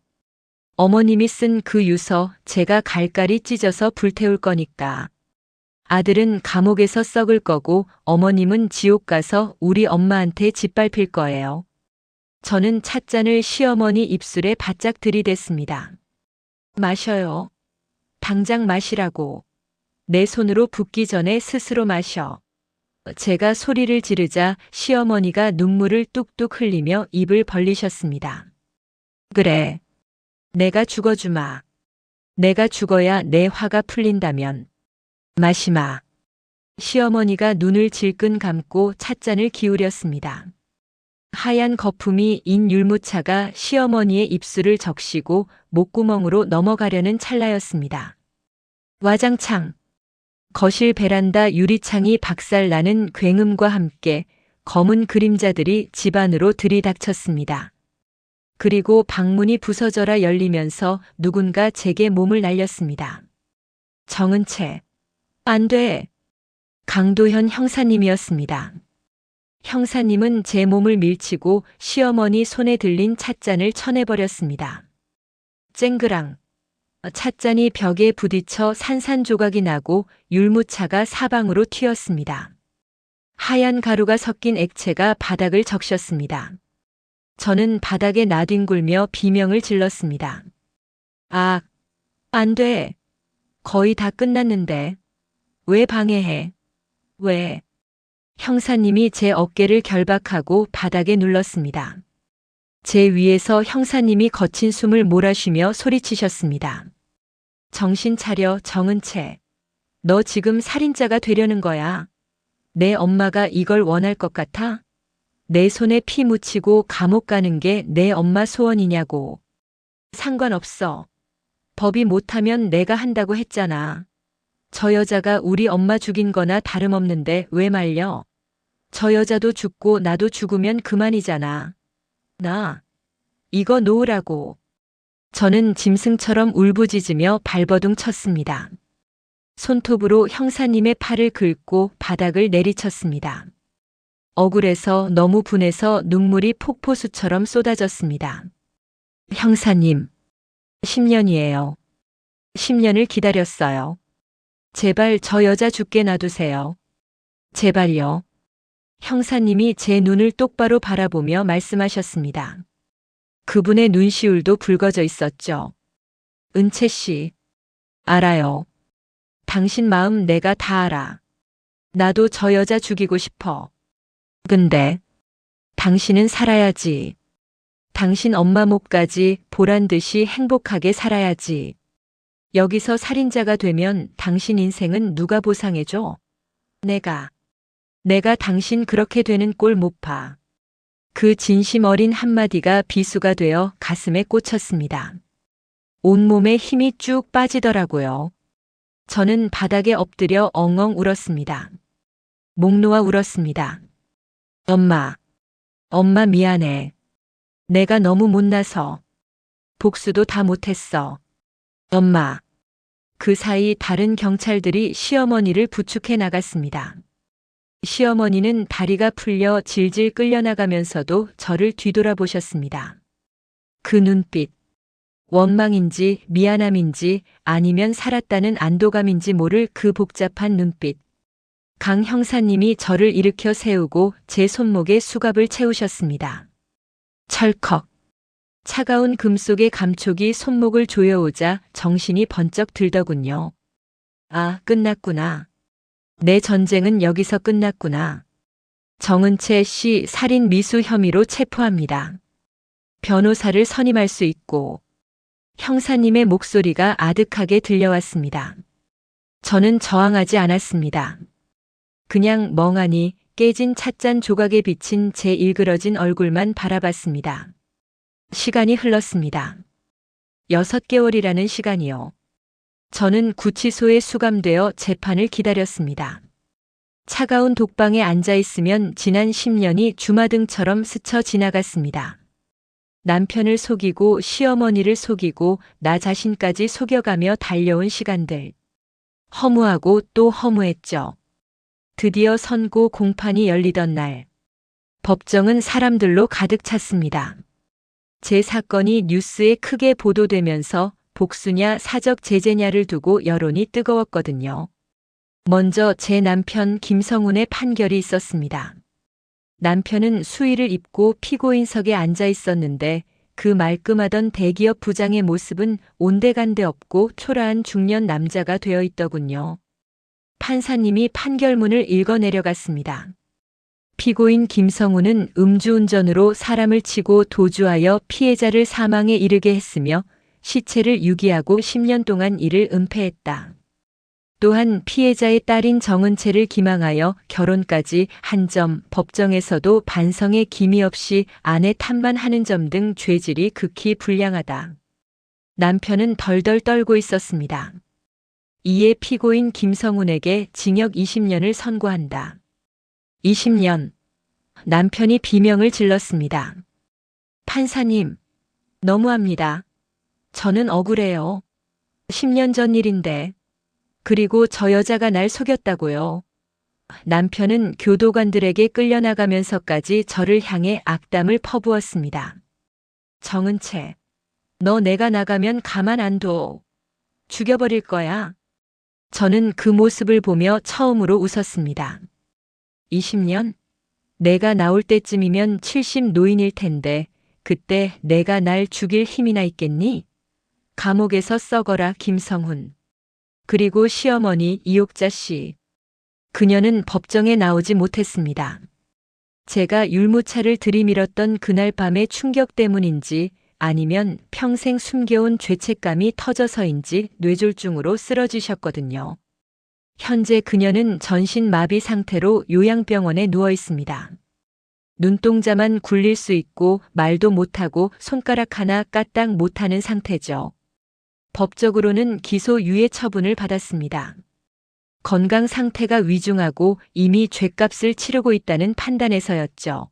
어머님이 쓴 그 유서 제가 갈갈이 찢어서 불태울 거니까. 아들은 감옥에서 썩을 거고 어머님은 지옥 가서 우리 엄마한테 짓밟힐 거예요. 저는 찻잔을 시어머니 입술에 바짝 들이댔습니다. 마셔요. 당장 마시라고. 내 손으로 붓기 전에 스스로 마셔. 제가 소리를 지르자 시어머니가 눈물을 뚝뚝 흘리며 입을 벌리셨습니다. 그래. 내가 죽어주마. 내가 죽어야 내 화가 풀린다면. 마시마. 시어머니가 눈을 질끈 감고 찻잔을 기울였습니다. 하얀 거품이 인 율무차가 시어머니의 입술을 적시고 목구멍으로 넘어가려는 찰나였습니다. 와장창. 거실 베란다 유리창이 박살나는 굉음과 함께 검은 그림자들이 집 안으로 들이닥쳤습니다. 그리고 방문이 부서져라 열리면서 누군가 제게 몸을 날렸습니다. 정은채. 안 돼. 강도현 형사님이었습니다. 형사님은 제 몸을 밀치고 시어머니 손에 들린 찻잔을 쳐내버렸습니다. 쨍그랑. 찻잔이 벽에 부딪혀 산산조각이 나고 율무차가 사방으로 튀었습니다. 하얀 가루가 섞인 액체가 바닥을 적셨습니다. 저는 바닥에 나뒹굴며 비명을 질렀습니다. 아, 안 돼. 거의 다 끝났는데. 왜 방해해? 왜? 형사님이 제 어깨를 결박하고 바닥에 눌렀습니다. 제 위에서 형사님이 거친 숨을 몰아쉬며 소리치셨습니다. 정신 차려, 정은채. 너 지금 살인자가 되려는 거야. 내 엄마가 이걸 원할 것 같아? 내 손에 피 묻히고 감옥 가는 게 내 엄마 소원이냐고. 상관없어. 법이 못하면 내가 한다고 했잖아. 저 여자가 우리 엄마 죽인 거나 다름없는데 왜 말려? 저 여자도 죽고 나도 죽으면 그만이잖아. 나 이거 놓으라고. 저는 짐승처럼 울부짖으며 발버둥 쳤습니다. 손톱으로 형사님의 팔을 긁고 바닥을 내리쳤습니다. 억울해서 너무 분해서 눈물이 폭포수처럼 쏟아졌습니다. 형사님, 10년이에요. 10년을 기다렸어요. 제발 저 여자 죽게 놔두세요. 제발요. 형사님이 제 눈을 똑바로 바라보며 말씀하셨습니다. 그분의 눈시울도 붉어져 있었죠. 은채 씨, 알아요. 당신 마음 내가 다 알아. 나도 저 여자 죽이고 싶어. 근데 당신은 살아야지. 당신 엄마 목까지 보란 듯이 행복하게 살아야지. 여기서 살인자가 되면 당신 인생은 누가 보상해줘? 내가 당신 그렇게 되는 꼴 못 봐. 그 진심 어린 한마디가 비수가 되어 가슴에 꽂혔습니다. 온몸에 힘이 쭉 빠지더라고요. 저는 바닥에 엎드려 엉엉 울었습니다. 목 놓아 울었습니다. 엄마 미안해. 내가 너무 못나서. 복수도 다 못했어. 엄마. 그 사이 다른 경찰들이 시어머니를 부축해 나갔습니다. 시어머니는 다리가 풀려 질질 끌려나가면서도 저를 뒤돌아보셨습니다. 그 눈빛. 원망인지 미안함인지 아니면 살았다는 안도감인지 모를 그 복잡한 눈빛. 강 형사님이 저를 일으켜 세우고 제 손목에 수갑을 채우셨습니다. 철컥. 차가운 금속의 감촉이 손목을 조여오자 정신이 번쩍 들더군요. 아, 끝났구나. 내 전쟁은 여기서 끝났구나. 정은채 씨 살인 미수 혐의로 체포합니다. 변호사를 선임할 수 있고. 형사님의 목소리가 아득하게 들려왔습니다. 저는 저항하지 않았습니다. 그냥 멍하니 깨진 찻잔 조각에 비친 제 일그러진 얼굴만 바라봤습니다. 시간이 흘렀습니다. 6개월이라는 시간이요. 저는 구치소에 수감되어 재판을 기다렸습니다. 차가운 독방에 앉아 있으면 지난 10년이 주마등처럼 스쳐 지나갔습니다. 남편을 속이고 시어머니를 속이고 나 자신까지 속여가며 달려온 시간들. 허무하고 또 허무했죠. 드디어 선고 공판이 열리던 날. 법정은 사람들로 가득 찼습니다. 제 사건이 뉴스에 크게 보도되면서 복수냐 사적 제재냐를 두고 여론이 뜨거웠거든요. 먼저 제 남편 김성훈의 판결이 있었습니다. 남편은 수의를 입고 피고인석에 앉아 있었는데 그 말끔하던 대기업 부장의 모습은 온데간데 없고 초라한 중년 남자가 되어 있더군요. 판사님이 판결문을 읽어 내려갔습니다. 피고인 김성훈은 음주운전으로 사람을 치고 도주하여 피해자를 사망에 이르게 했으며 시체를 유기하고 10년 동안 이를 은폐했다. 또한 피해자의 딸인 정은채를 기망하여 결혼까지 한 점, 법정에서도 반성의 기미 없이 아내 탓만 하는 점 등 죄질이 극히 불량하다. 남편은 덜덜 떨고 있었습니다. 이에 피고인 김성훈에게 징역 20년을 선고한다. 20년. 남편이 비명을 질렀습니다. 판사님, 너무합니다. 저는 억울해요. 10년 전 일인데. 그리고 저 여자가 날 속였다고요. 남편은 교도관들에게 끌려나가면서까지 저를 향해 악담을 퍼부었습니다. 정은채, 너 내가 나가면 가만 안 둬. 죽여버릴 거야. 저는 그 모습을 보며 처음으로 웃었습니다. 20년? 내가 나올 때쯤이면 70 노인일 텐데 그때 내가 날 죽일 힘이나 있겠니? 감옥에서 썩어라 김성훈. 그리고 시어머니 이옥자 씨. 그녀는 법정에 나오지 못했습니다. 제가 율무차를 들이밀었던 그날 밤의 충격 때문인지 아니면 평생 숨겨온 죄책감이 터져서인지 뇌졸중으로 쓰러지셨거든요. 현재 그녀는 전신마비 상태로 요양병원에 누워 있습니다. 눈동자만 굴릴 수 있고 말도 못하고 손가락 하나 까딱 못하는 상태죠. 법적으로는 기소유예 처분을 받았습니다. 건강 상태가 위중하고 이미 죗값을 치르고 있다는 판단에서였죠.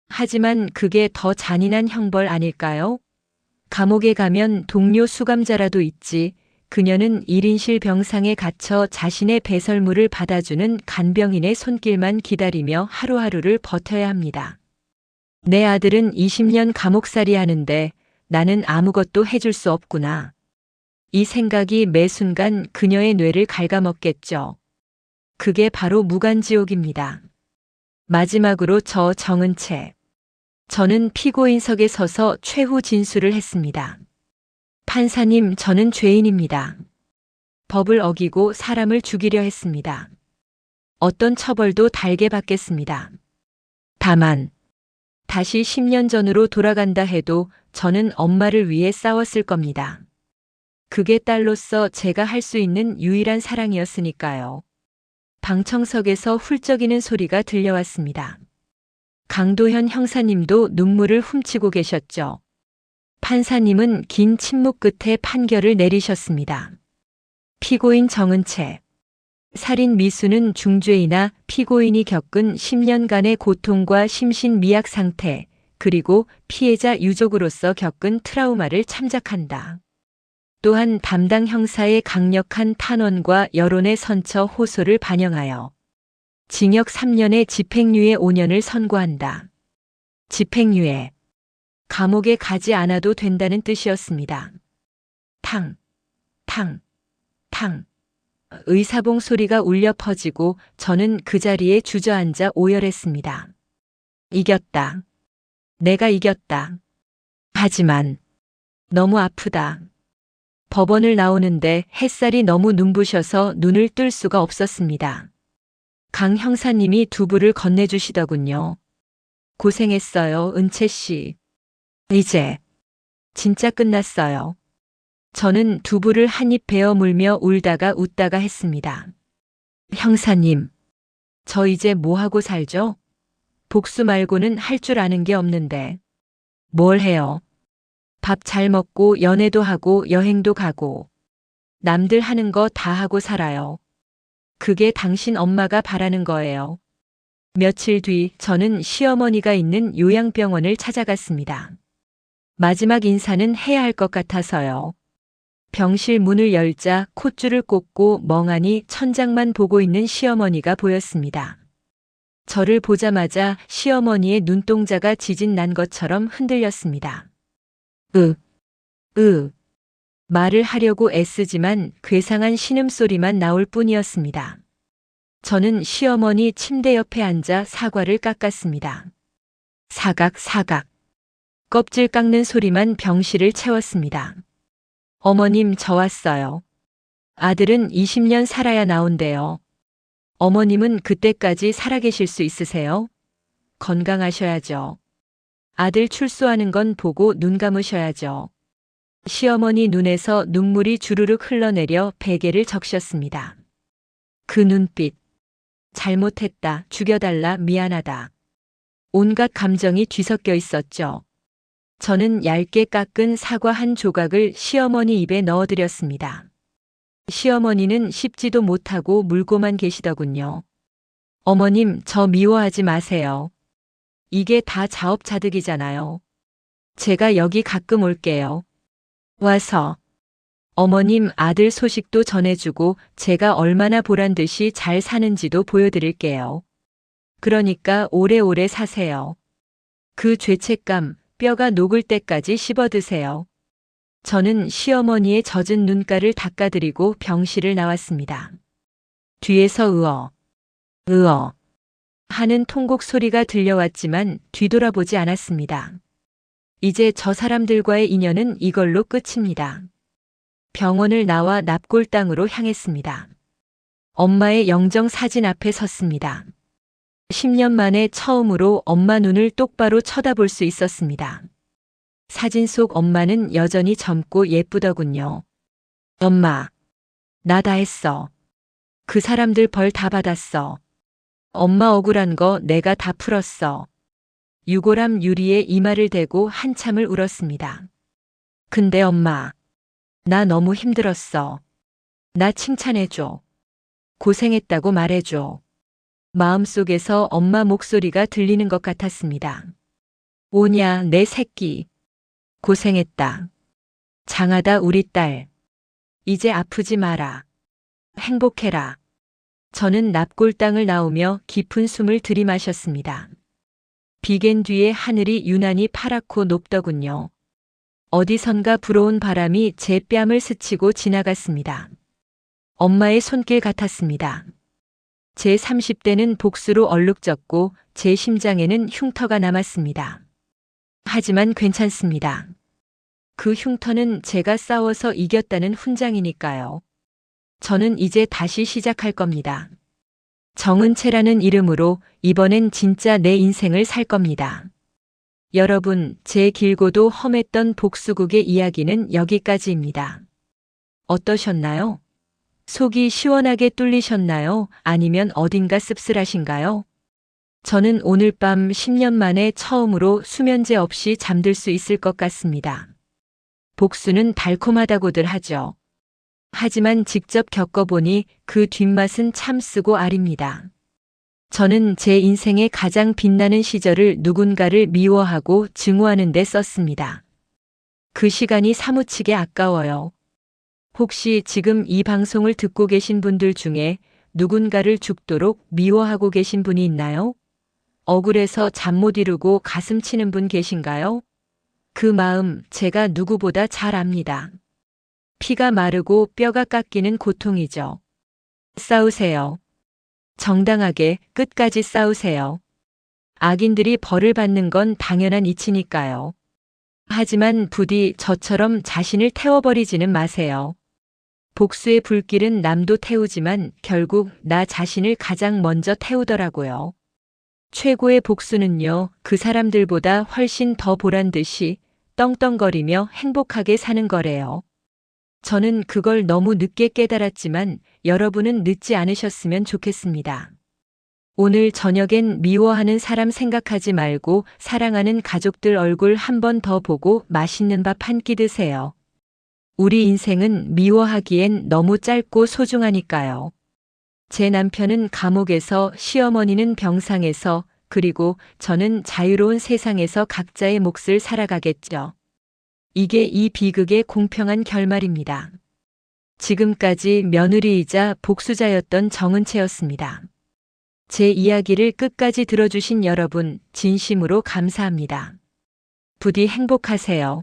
하지만 그게 더 잔인한 형벌 아닐까요? 감옥에 가면 동료 수감자라도 있지. 그녀는 1인실 병상에 갇혀 자신의 배설물을 받아주는 간병인의 손길만 기다리며 하루하루를 버텨야 합니다. 내 아들은 20년 감옥살이 하는데 나는 아무것도 해줄 수 없구나. 이 생각이 매 순간 그녀의 뇌를 갉아먹겠죠. 그게 바로 무간지옥입니다. 마지막으로 저 정은채. 저는 피고인석에 서서 최후 진술을 했습니다. 판사님, 저는 죄인입니다. 법을 어기고 사람을 죽이려 했습니다. 어떤 처벌도 달게 받겠습니다. 다만 다시 10년 전으로 돌아간다 해도 저는 엄마를 위해 싸웠을 겁니다. 그게 딸로서 제가 할 수 있는 유일한 사랑이었으니까요. 방청석에서 훌쩍이는 소리가 들려왔습니다. 강도현 형사님도 눈물을 훔치고 계셨죠. 판사님은 긴 침묵 끝에 판결을 내리셨습니다. 피고인 정은채. 살인 미수는 중죄이나 피고인이 겪은 10년간의 고통과 심신미약 상태, 그리고 피해자 유족으로서 겪은 트라우마를 참작한다. 또한 담당 형사의 강력한 탄원과 여론의 선처 호소를 반영하여 징역 3년에 집행유예 5년을 선고한다. 집행유예. 감옥에 가지 않아도 된다는 뜻이었습니다. 탕, 탕, 탕. 의사봉 소리가 울려 퍼지고 저는 그 자리에 주저앉아 오열했습니다. 이겼다. 내가 이겼다. 하지만 너무 아프다. 법원을 나오는데 햇살이 너무 눈부셔서 눈을 뜰 수가 없었습니다. 강 형사님이 두부를 건네주시더군요. 고생했어요, 은채 씨. 이제 진짜 끝났어요. 저는 두부를 한 입 베어 물며 울다가 웃다가 했습니다. 형사님, 저 이제 뭐 하고 살죠? 복수 말고는 할 줄 아는 게 없는데. 뭘 해요? 밥 잘 먹고 연애도 하고 여행도 가고 남들 하는 거 다 하고 살아요. 그게 당신 엄마가 바라는 거예요. 며칠 뒤 저는 시어머니가 있는 요양병원을 찾아갔습니다. 마지막 인사는 해야 할 것 같아서요. 병실 문을 열자 콧줄을 꽂고 멍하니 천장만 보고 있는 시어머니가 보였습니다. 저를 보자마자 시어머니의 눈동자가 지진 난 것처럼 흔들렸습니다. 말을 하려고 애쓰지만 괴상한 신음소리만 나올 뿐이었습니다. 저는 시어머니 침대 옆에 앉아 사과를 깎았습니다. 사각. 껍질 깎는 소리만 병실을 채웠습니다. 어머님, 저 왔어요. 아들은 20년 살아야 나온대요. 어머님은 그때까지 살아계실 수 있으세요? 건강하셔야죠. 아들 출소하는 건 보고 눈 감으셔야죠. 시어머니 눈에서 눈물이 주르륵 흘러내려 베개를 적셨습니다. 그 눈빛. 잘못했다, 죽여달라, 미안하다. 온갖 감정이 뒤섞여 있었죠. 저는 얇게 깎은 사과 한 조각을 시어머니 입에 넣어드렸습니다. 시어머니는 씹지도 못하고 물고만 계시더군요. 어머님, 저 미워하지 마세요. 이게 다 자업자득이잖아요. 제가 여기 가끔 올게요. 와서 어머님 아들 소식도 전해주고 제가 얼마나 보란듯이 잘 사는지도 보여드릴게요. 그러니까 오래오래 사세요. 그 죄책감, 뼈가 녹을 때까지 씹어드세요. 저는 시어머니의 젖은 눈가를 닦아드리고 병실을 나왔습니다. 뒤에서 으어 하는 통곡 소리가 들려왔지만 뒤돌아보지 않았습니다. 이제 저 사람들과의 인연은 이걸로 끝입니다. 병원을 나와 납골당으로 향했습니다. 엄마의 영정 사진 앞에 섰습니다. 10년 만에 처음으로 엄마 눈을 똑바로 쳐다볼 수 있었습니다. 사진 속 엄마는 여전히 젊고 예쁘더군요. 엄마, 나 다 했어. 그 사람들 벌 다 받았어. 엄마 억울한 거 내가 다 풀었어. 유골함 유리에 이마를 대고 한참을 울었습니다. 근데 엄마, 나 너무 힘들었어. 나 칭찬해줘. 고생했다고 말해줘. 마음속에서 엄마 목소리가 들리는 것 같았습니다. 오냐, 내 새끼. 고생했다. 장하다, 우리 딸. 이제 아프지 마라. 행복해라. 저는 납골당을 나오며 깊은 숨을 들이마셨습니다. 비갠 뒤에 하늘이 유난히 파랗고 높더군요. 어디선가 불어온 바람이 제 뺨을 스치고 지나갔습니다. 엄마의 손길 같았습니다. 제 30대는 복수로 얼룩졌고 제 심장에는 흉터가 남았습니다. 하지만 괜찮습니다. 그 흉터는 제가 싸워서 이겼다는 훈장이니까요. 저는 이제 다시 시작할 겁니다. 정은채라는 이름으로 이번엔 진짜 내 인생을 살 겁니다. 여러분, 제 길고도 험했던 복수국의 이야기는 여기까지입니다. 어떠셨나요? 속이 시원하게 뚫리셨나요? 아니면 어딘가 씁쓸하신가요? 저는 오늘 밤 10년 만에 처음으로 수면제 없이 잠들 수 있을 것 같습니다. 복수는 달콤하다고들 하죠. 하지만 직접 겪어보니 그 뒷맛은 참 쓰고 아립니다. 저는 제 인생의 가장 빛나는 시절을 누군가를 미워하고 증오하는 데 썼습니다. 그 시간이 사무치게 아까워요. 혹시 지금 이 방송을 듣고 계신 분들 중에 누군가를 죽도록 미워하고 계신 분이 있나요? 억울해서 잠 못 이루고 가슴 치는 분 계신가요? 그 마음 제가 누구보다 잘 압니다. 피가 마르고 뼈가 깎이는 고통이죠. 싸우세요. 정당하게 끝까지 싸우세요. 악인들이 벌을 받는 건 당연한 이치니까요. 하지만 부디 저처럼 자신을 태워버리지는 마세요. 복수의 불길은 남도 태우지만 결국 나 자신을 가장 먼저 태우더라고요. 최고의 복수는요, 그 사람들보다 훨씬 더 보란 듯이 떵떵거리며 행복하게 사는 거래요. 저는 그걸 너무 늦게 깨달았지만 여러분은 늦지 않으셨으면 좋겠습니다. 오늘 저녁엔 미워하는 사람 생각하지 말고 사랑하는 가족들 얼굴 한 번 더 보고 맛있는 밥 한 끼 드세요. 우리 인생은 미워하기엔 너무 짧고 소중하니까요. 제 남편은 감옥에서, 시어머니는 병상에서, 그리고 저는 자유로운 세상에서 각자의 몫을 살아가겠죠. 이게 이 비극의 공평한 결말입니다. 지금까지 며느리이자 복수자였던 정은채였습니다. 제 이야기를 끝까지 들어주신 여러분, 진심으로 감사합니다. 부디 행복하세요.